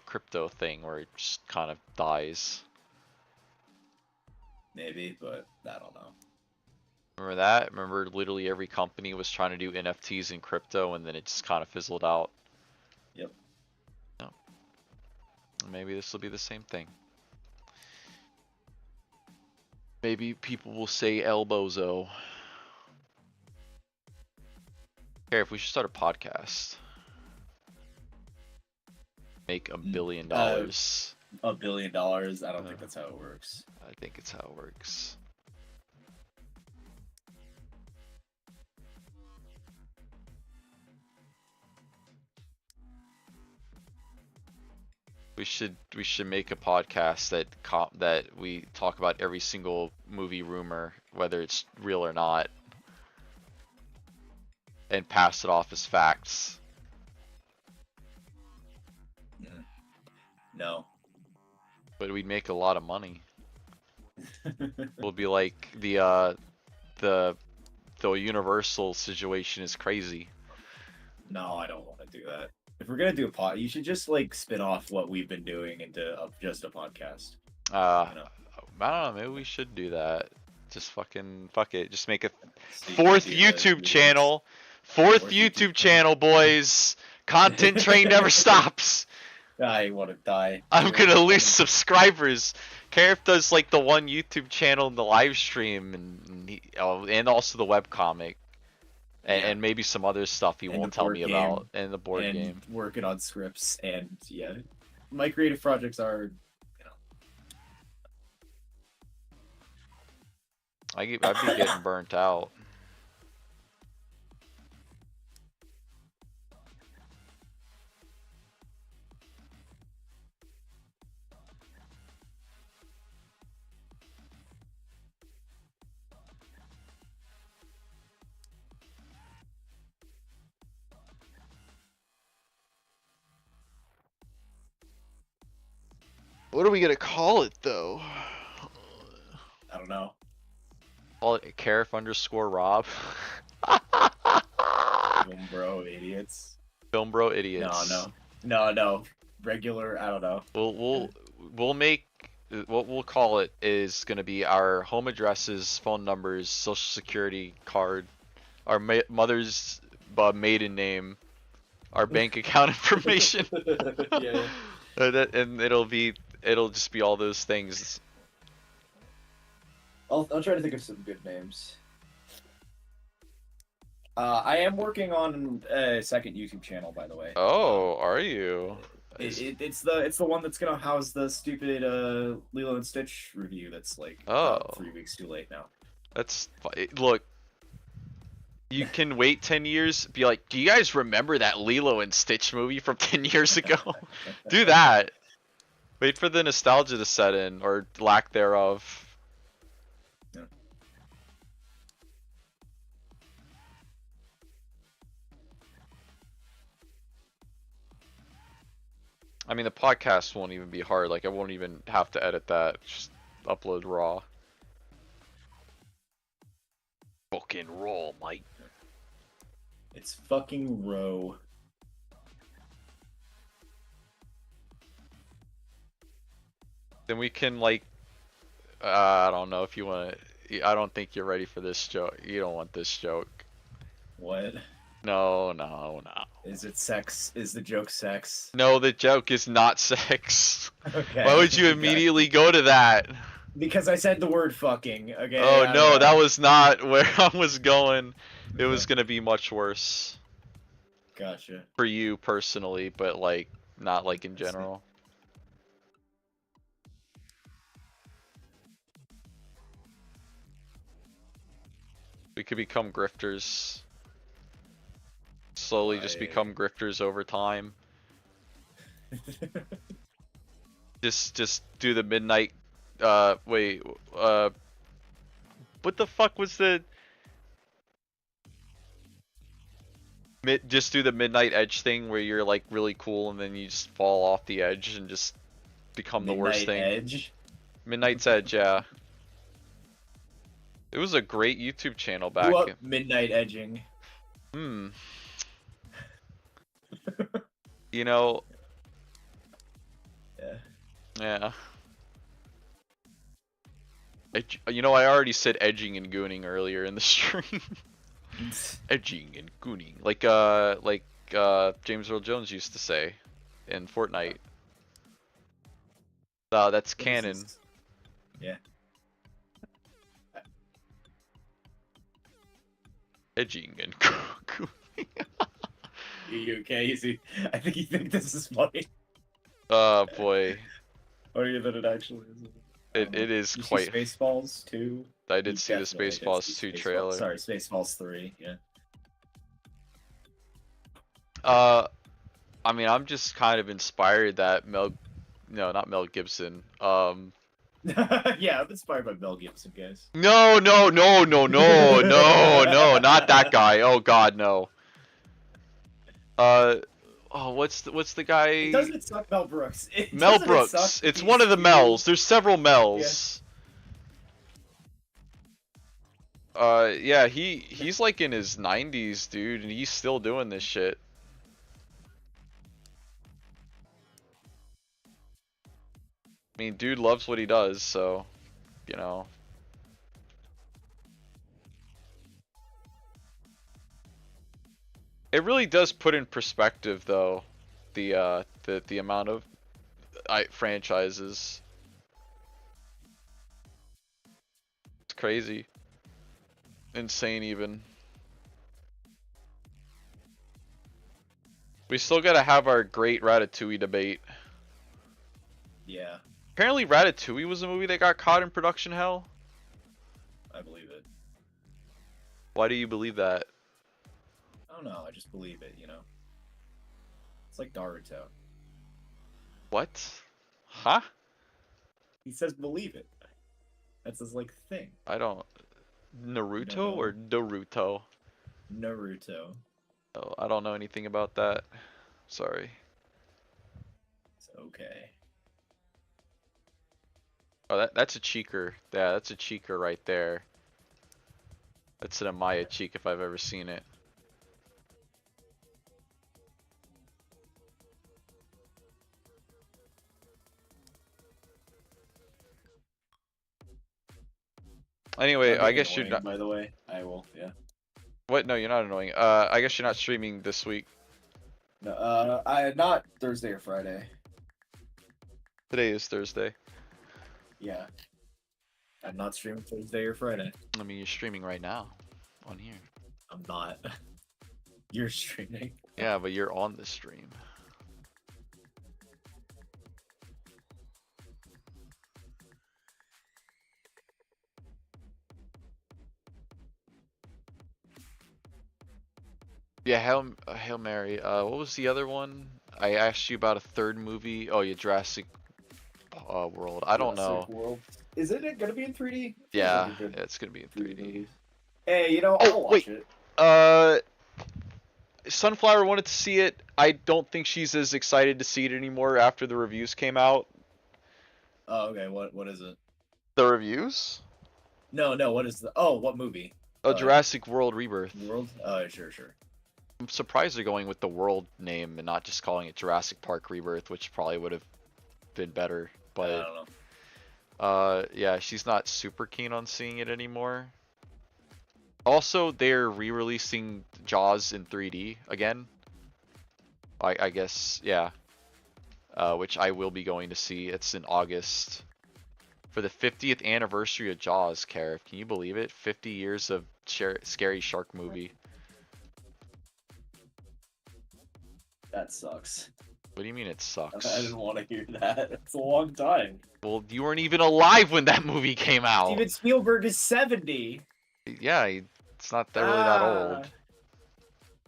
crypto thing where it just kind of dies. Maybe, but I don't know. Remember that? Remember literally every company was trying to do NFTs in crypto and then it just kind of fizzled out. Yep. No. Maybe this will be the same thing. Maybe people will say elbozo. Here, if we should start a podcast. Make $1 billion. $1 billion. I don't Uh, think that's how it works. I think it's how it works. We should make a podcast that we talk about every single movie rumor, whether it's real or not, and pass it off as facts. No. But we'd make a lot of money. We'll be like the Universal situation is crazy. No, I don't want to do that. If we're gonna do a pod, you should just like spin off what we've been doing into just a podcast. Uh, You know, I don't know. Maybe we should do that. Just fucking fuck it. Just make a so you can fourth do the YouTube movies. channel. Fourth Fourth YouTube YouTube channel, boys. Content train never stops. I want to die. I'm gonna lose subscribers. Karif does like the one YouTube channel and the live stream, and also the webcomic, Yeah. and maybe some other stuff he And the won't tell board me game, about, and the board and game. working on scripts, and yeah, my creative projects are, I'd be getting burnt out. What are we gonna call it though? don't know. Call it Carif underscore Rob. Film bro idiots. Film bro No, idiots. no, no, no. Regular. I don't know. We'll make what we'll call it is gonna be our home addresses, phone numbers, social security card, our mother's maiden name, our bank account information. Yeah. And it'll just be all those things. I'll try to think of some good names. I am working on a second YouTube channel, by the way. Oh, are you? It's the one that's gonna house the stupid Lilo and Stitch review that's like Oh, about 3 weeks too late now. that's look. You can wait 10 years, be like, do you guys remember that Lilo and Stitch movie from 10 years ago? Do that. Wait for the nostalgia to set in, or lack thereof. Yeah. I mean, the podcast won't even be hard. Like, I won't even have to edit that. Just upload raw. Fucking raw, Mike. It's fucking row. Then we can, like, I don't know if you want to. I don't think you're ready for this joke. You don't want this joke. What? No, no, no. Is it sex? Is the joke sex? No, the joke is not sex. Okay. Why would you Okay. immediately go to that? Because I said the word fucking. Okay. Oh I don't no, know. that was not where I was going. It was Okay. gonna be much worse Gotcha. for you personally, but like not like in I see. general. We could become grifters. Slowly just become grifters over time. Just do the midnight wait, what the fuck was the just do the midnight edge thing where you're like really cool and then you just fall off the edge and just become the worst thing. Edge? Midnight's Edge, yeah. It was a great YouTube channel back What in. midnight edging? Hmm. You know. Yeah. Yeah. You know, I already said edging and gooning earlier in the stream. Edging and gooning, like James Earl Jones used to say in Fortnite. That's canon. Yeah. Edging and gooning. You okay? I think you think this is funny. Oh boy. Funnier than it actually is. It is you quite. See Spaceballs 2. I did see the Spaceballs 2 trailer. Sorry, Spaceballs 3. Yeah. I mean, I'm just kind of inspired that no, not Mel Gibson. Yeah, I'm inspired by Mel Gibson, guys. No, no, no, no, no, no, no, not that guy. Oh God, no. Oh, what's the guy? It doesn't suck, Mel Brooks. Mel Brooks. It's one of the Mels. There's several Mels. Yeah, he's like in his 90s, dude, and he's still doing this shit. I mean, dude loves what he does, so, you know. It really does put in perspective, though, the amount of franchises. It's crazy. Insane, even. We still gotta have our great Ratatouille debate. Yeah. Apparently Ratatouille was a movie that got caught in production hell? I believe it. Why do you believe that? I don't know, I just believe it, you know? It's like Naruto. What? Huh? He says believe it. That's his, like, thing. I don't... Naruto No. or Doruto? Naruto. Oh, I don't know anything about that. Sorry. It's okay. Oh, that's a cheeker. Yeah, that's a cheeker right there. That's an Amaya cheek if I've ever seen it. Anyway, Not I being guess you're annoying, not. by the way. I will, yeah. What? No, you're not annoying. I guess you're not streaming this week. No, I not Thursday or Friday. Today is Thursday. Yeah, I'm not streaming Thursday or Friday. I mean, you're streaming right now on here. I'm not. You're streaming. Yeah, but you're on the stream. Yeah, Hail Mary. What was the other one? I asked you about a third movie. Oh, yeah, Jurassic World. I don't Jurassic know. World. Is it gonna be in 3D? Feels like Yeah, a good it's gonna be in 3D 3D. movie. Hey, you know, Oh, I'll wait. watch it. Uh, Sunflower wanted to see it. I don't think she's as excited to see it anymore after the reviews came out. Oh, okay. What is it? The reviews? No, no. What is the? Oh, what movie? Oh, Jurassic World Rebirth. World. Oh, sure, sure. I'm surprised they're going with the world name and not just calling it Jurassic Park Rebirth, which probably would have been better. I But don't know. yeah, she's not super keen on seeing it anymore. Also, they're re-releasing Jaws in 3D again. I guess, yeah. Which I will be going to see. It's in August. For the 50th anniversary of Jaws, Karif. Can you believe it? 50 years of scary shark movie. That sucks. What do you mean it sucks? I didn't want to hear that. It's a long time. Well, you weren't even alive when that movie came out. Steven Spielberg is 70. Yeah, it's not that really that old.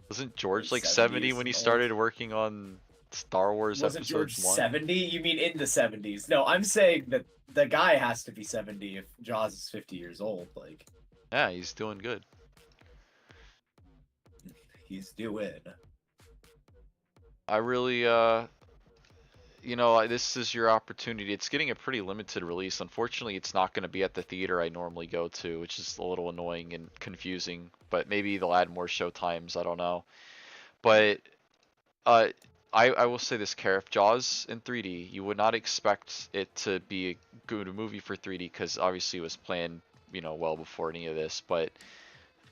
Wasn't George like 70 when he started working on Star Wars Wasn't Episode George 1? 70? You mean in the 70s? No, I'm saying that the guy has to be 70 if Jaws is 50 years old. Like, Yeah, he's doing good. he's doing. I really, this is your opportunity. It's getting a pretty limited release. Unfortunately, it's not going to be at the theater I normally go to, which is a little annoying and confusing. But maybe they'll add more show times. I don't know. But I will say this, Karif, Jaws in 3D, you would not expect it to be a good movie for 3D because obviously it was planned, well before any of this. But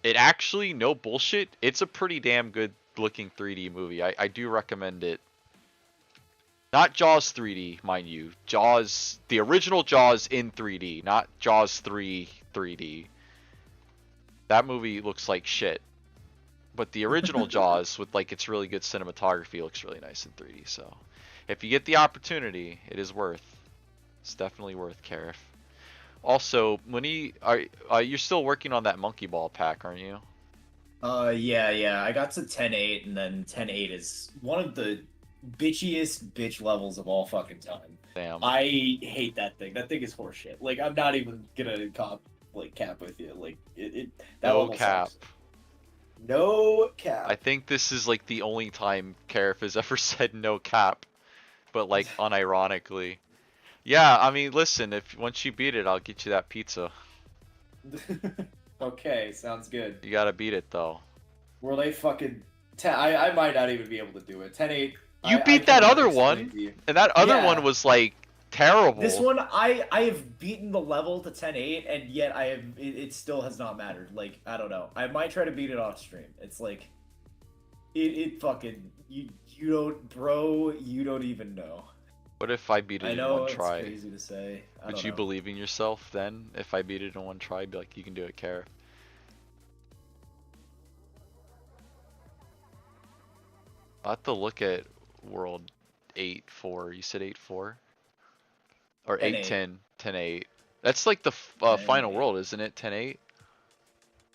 it actually, no bullshit, it's a pretty damn good looking 3D movie. I do recommend it. Not Jaws 3D, mind you. Jaws, the original Jaws in 3D, not Jaws 3 3D. That movie looks like shit. But the original Jaws with like its really good cinematography looks really nice in 3D. So if you get the opportunity, it is worth. It's definitely worth, Karif. Also, when you're still working on that monkey ball pack, aren't you? Yeah. I got to 10-8, and then 10-8 is one of the bitchiest bitch levels of all fucking time. Damn. I hate that thing. That thing is horseshit. Like, I'm not even gonna cap with you. Like, that No level cap. sucks. No cap. I think this is like the only time Karif has ever said no cap, but like unironically. Yeah, I mean, listen, if once you beat it, I'll get you that pizza. Okay, sounds good. You gotta beat it though. Were they fucking 10? I might not even be able to do it. 10-8. You beat that other one, and that other one was like terrible. This one, I have beaten the level to 10-8, and yet it still has not mattered. Like, I don't know. I might try to beat it off stream. It's like, it fucking, you don't, bro, you don't even know. What if I beat it in one try? It's crazy to say. Would you believe in yourself then? If I beat it in one try, be like, you can do it, Karif. I'll have to look at World 8-4. You said 8-4? Or 8-10. 10-8. That's like the final world, isn't it? 10-8?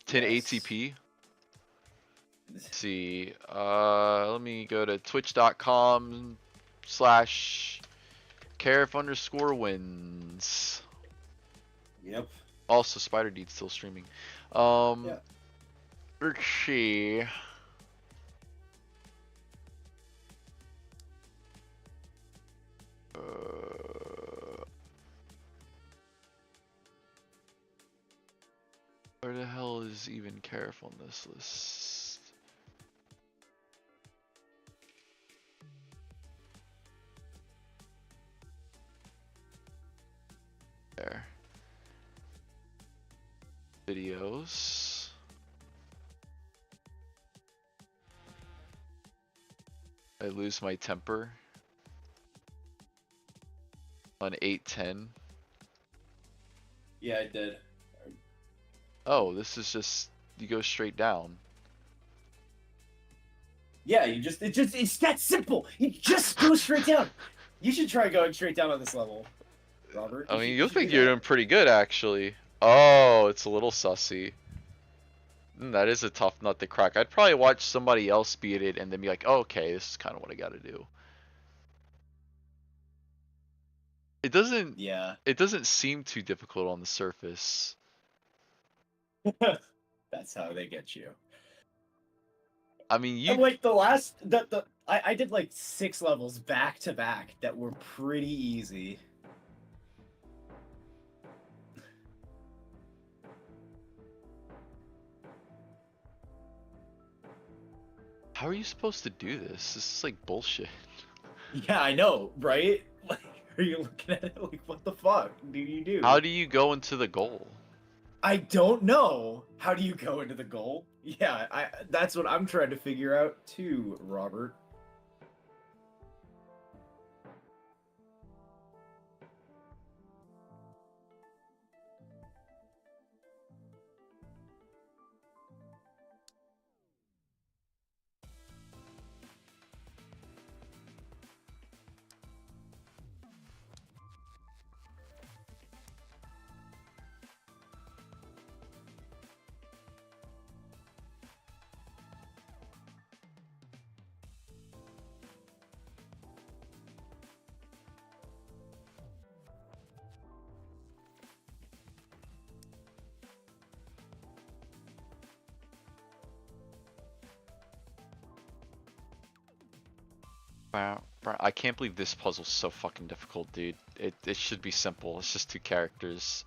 10 ATP? Let's see. Let me go to twitch.com/Karif_wins. Yep. Also, Spider Deed's still streaming. Yeah. Let's see. Where the hell is even Carif on this list? There. Videos. I lose my temper on 810. Yeah, I did. Oh, this is just, you go straight down. Yeah, it's that simple. You just go straight down. You should try going straight down on this level, Robert. I mean, You you'll should do think you're that. doing pretty good, actually. Oh, it's a little sussy. That is a tough nut to crack. I'd probably watch somebody else beat it and then be like, oh, okay, this is kind of what I gotta do. It doesn't, Yeah. it doesn't seem too difficult on the surface. That's how they get you. I mean, And you, like I did like 6 levels back to back that were pretty easy. how are you supposed to do this? This is like bullshit. Yeah, I know, right? Like, are you looking at it like, what the fuck do you do? How do you go into the goal? I don't know. How do you go into the goal? Yeah, that's what I'm trying to figure out too, Robert. I can't believe this puzzle's so fucking difficult, dude. It should be simple. It's just 2 characters.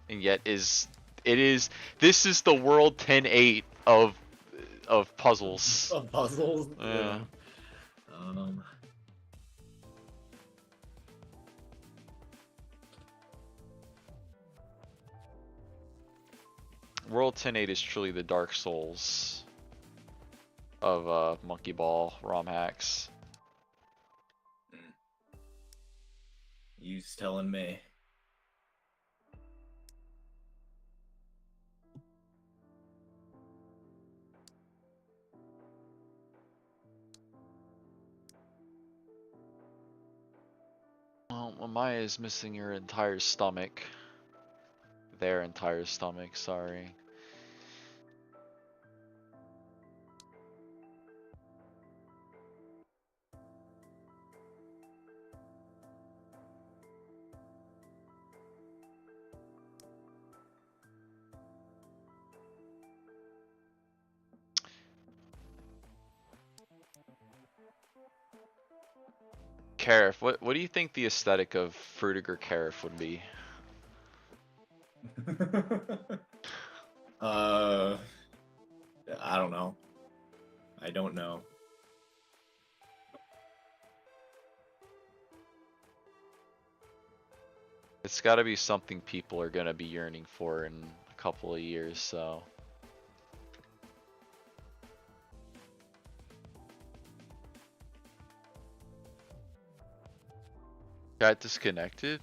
And yet this is the world 10-8 of puzzles. Of puzzles. Yeah. Um. World 10-8 is truly the Dark Souls of Monkey Ball ROM hacks. You's telling me. Well, Maya is missing her entire stomach. Their entire stomach, sorry. Carif, what do you think the aesthetic of Fruitiger Carif would be? uh, I don't know. I don't know. It's got to be something people are gonna be yearning for in a couple of years, so. Got disconnected?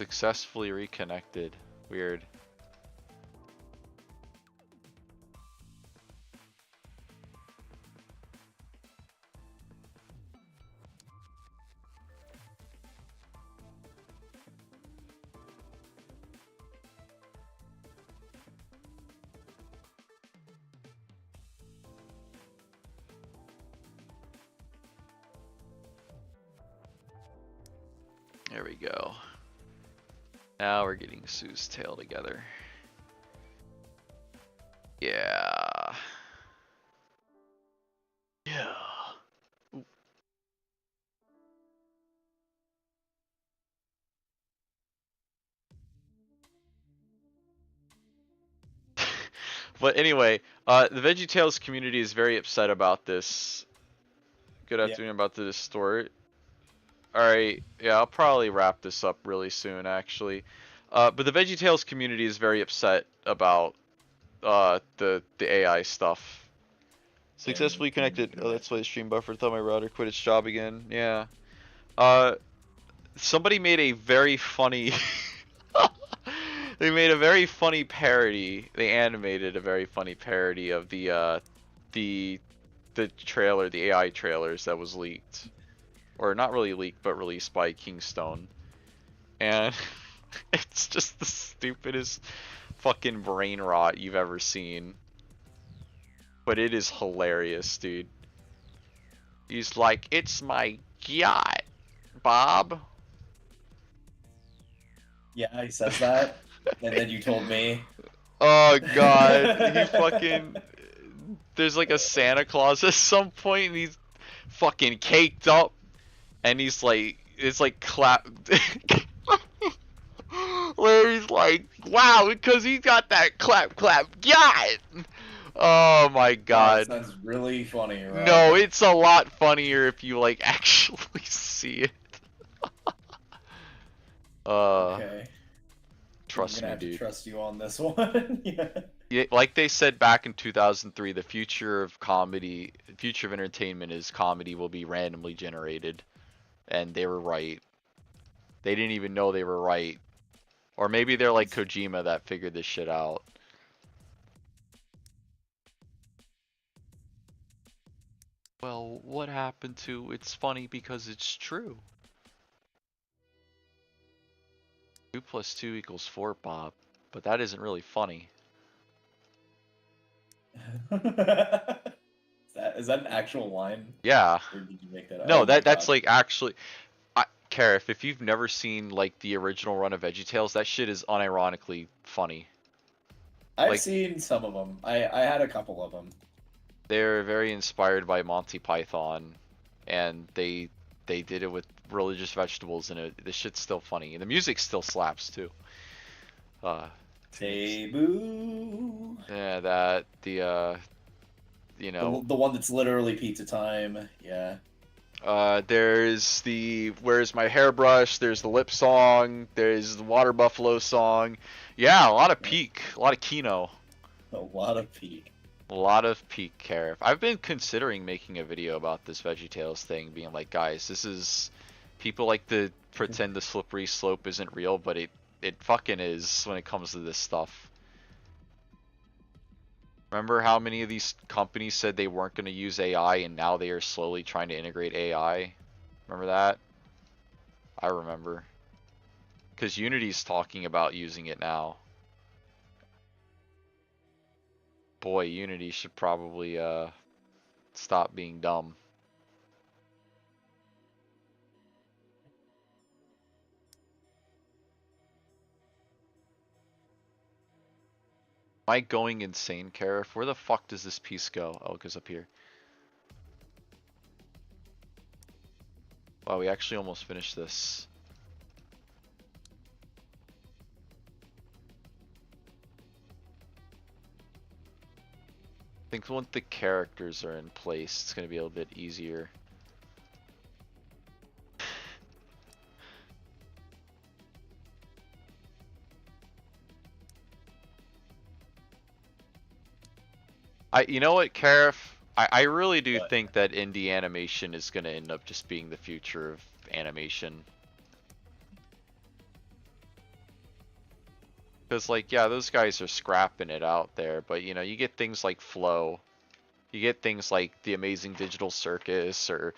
Successfully reconnected. Weird. There we go. Now we're getting Sue's tail together. Yeah. Yeah. Ooh. But anyway, the VeggieTales community is very upset about this. Good Yeah. afternoon, about to distort. Alright, yeah, I'll probably wrap this up really soon, actually. But the VeggieTales community is very upset about the AI stuff. Successfully connected. Oh, that's why the stream buffer. Thought my router quit its job again. Yeah. Uh, somebody made a very funny. They made a very funny parody. They animated a very funny parody of the the trailer, the AI trailers that was leaked, or not really leaked, but released by Kingstone, and it's just the stupidest fucking brain rot you've ever seen. But it is hilarious, dude. He's like, "It's my yacht, Bob." Yeah, he says that, and then you told me. Oh god, he fucking. There's like a Santa Claus at some point, and he's fucking caked up, and he's like, it's like clap. Where he's like, "Wow, because he got that clap clap yacht." Oh my Oh, that god. sounds really funny, No, Rob. it's a lot funnier if you like actually see it. Uh, Okay. I'm trust gonna me, have to dude. trust you on this one. Yeah. Yeah, like they said back in 2003, the future of comedy, future of entertainment is comedy will be randomly generated. And they were right. They didn't even know they were right. Or maybe they're like Kojima that figured this shit out. Well, what happened to it's funny because it's true. 2 plus 2 equals 4, Bob. But that isn't really funny. Is that an actual line, Yeah. or did you make that up? No, Oh my that's god. like actually. Karif, if you've never seen like the original run of VeggieTales, that shit is unironically funny. I've Like seen some of them. I had a couple of them. they're very inspired by Monty Python, and they did it with religious vegetables, and the shit's still funny, and the music still slaps too. Uh, Taboo. yeah, that you The know, the one that's literally pizza time. Yeah. there's the "Where's My Hairbrush?" There's the Lip song. There's the Water Buffalo song. Yeah, a lot of Yeah. Peak, a lot of Kino. A lot of peak. A lot of peak care. I've been considering making a video about this VeggieTales thing, being like, guys, this is people like to pretend the slippery slope isn't real, but it fucking is when it comes to this stuff. Remember how many of these companies said they weren't going to use AI, and now they are slowly trying to integrate AI? Remember that? I remember. Because Unity's talking about using it now. Boy, Unity should probably stop being dumb. Am I going insane, Karif? Where the fuck does this piece go? Oh, it goes up here. Wow, we actually almost finished this. I think once the characters are in place, it's going to be a little bit easier. You know what, Karif? I really do But think that indie animation is going to end up just being the future of animation. Because, like, yeah, those guys are scrapping it out there, but, you know, you get things like Flow. You get things like The Amazing Digital Circus, or,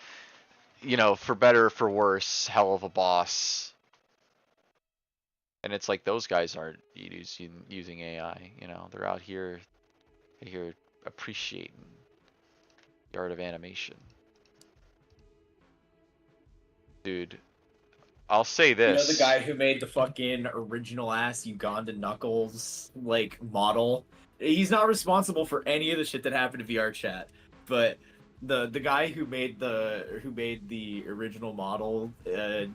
you know, for better or for worse, Hell of a Boss. And it's like those guys aren't using AI, you know, they're out here appreciating the art of animation. Dude, I'll say you know the this. guy who made the fucking original ass Uganda Knuckles like model. He's not responsible for any of the shit that happened to VR chat, but the guy who made the original model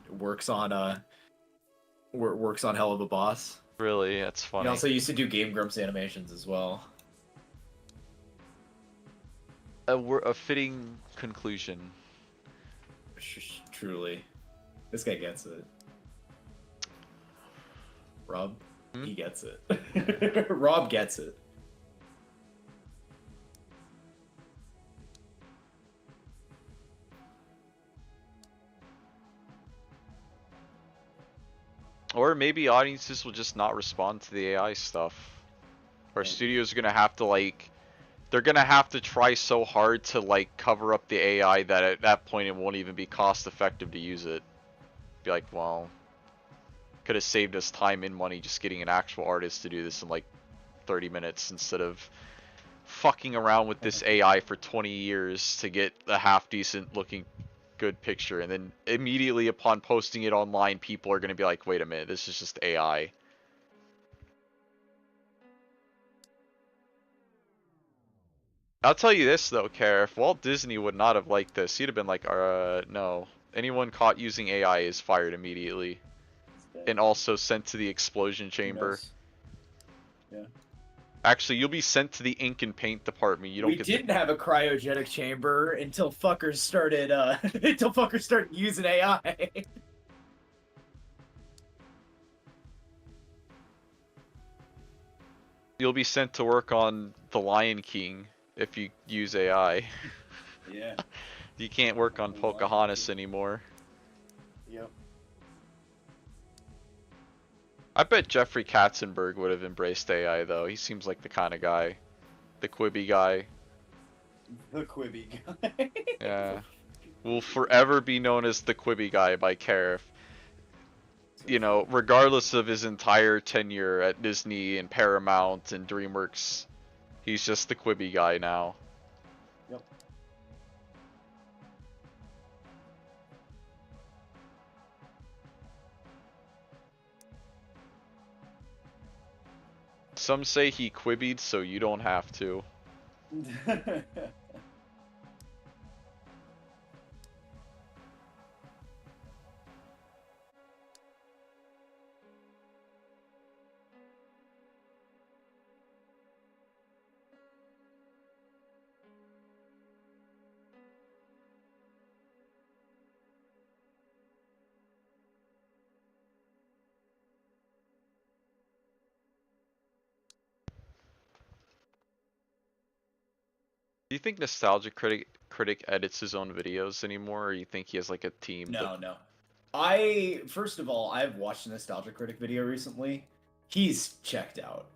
works on Hell of a Boss. Really, that's He funny. also used to do Game Grumps animations as well. a fitting conclusion. Truly, this guy gets it. Rob, Hmm? he gets it. Rob gets it. Or maybe audiences will just not respond to the AI stuff. Or Maybe. studios are gonna have to like, they're gonna have to try so hard to like cover up the AI that at that point it won't even be cost effective to use it. Be like, well, could have saved us time and money just getting an actual artist to do this in like 30 minutes instead of fucking around with this AI for 20 years to get a half decent looking good picture, and then immediately upon posting it online people are going to be like, wait a minute, this is just AI. I'll tell you this though, Kara, if Walt Disney would not have liked this, he'd have been like, no, anyone caught using AI is fired immediately and also sent to the explosion He chamber. knows. Yeah. Actually, you'll be sent to the ink and paint department. You don't We get to. didn't have a cryogenic chamber until fuckers started until fuckers started using AI. You'll be sent to work on The Lion King if you use AI. Yeah. You can't work on The Lion Pocahontas King. anymore. Yep. I bet Jeffrey Katzenberg would have embraced AI though. He seems like the kind of guy. The Quibi guy. The Quibi guy. Yeah. Will forever be known as the Quibi guy by Karif. You know, regardless of his entire tenure at Disney and Paramount and DreamWorks, he's just the Quibi guy now. Yep. Some say he Quibied so you don't have to. Do you think Nostalgia Critic edits his own videos anymore, or you think he has like a team that? No. I first of all, I've watched a Nostalgia Critic video recently. He's checked out.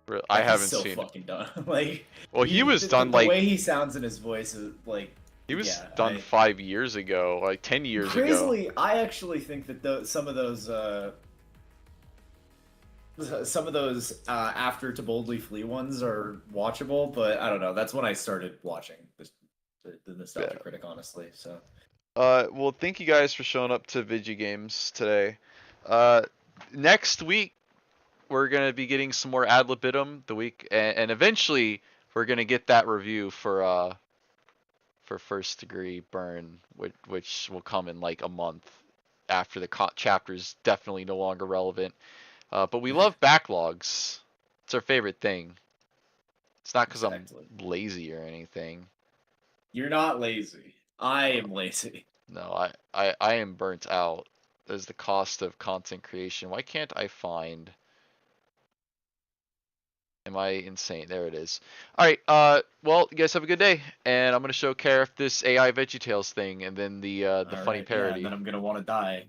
I Like he's haven't so seen it. fucking done. Like Well, he was done the like way he sounds in his voice is like he was yeah. done 5 years ago, like 10 years ago. Crazily, I actually think that some of those after To Boldly Flee ones are watchable, but I don't know. That's when I started watching the Nostalgia Yeah. Critic, honestly. So Well, thank you guys for showing up to Vigi Games today. Uh, Next week we're gonna be getting some more ad libitum the week, and eventually we're gonna get that review for First Degree Burn, which will come in like a month after the chapter is definitely no longer relevant. But we love backlogs. It's our favorite thing. It's not because I'm exactly. lazy or anything. You're not lazy. I am lazy. No, I am burnt out. There's the cost of content creation. Why can't I find? Am I insane? There it is. All right. Well, you guys have a good day, and I'm gonna show Karif this AI VeggieTales thing, and then the All funny right, yeah, and parody. then I'm gonna want to die.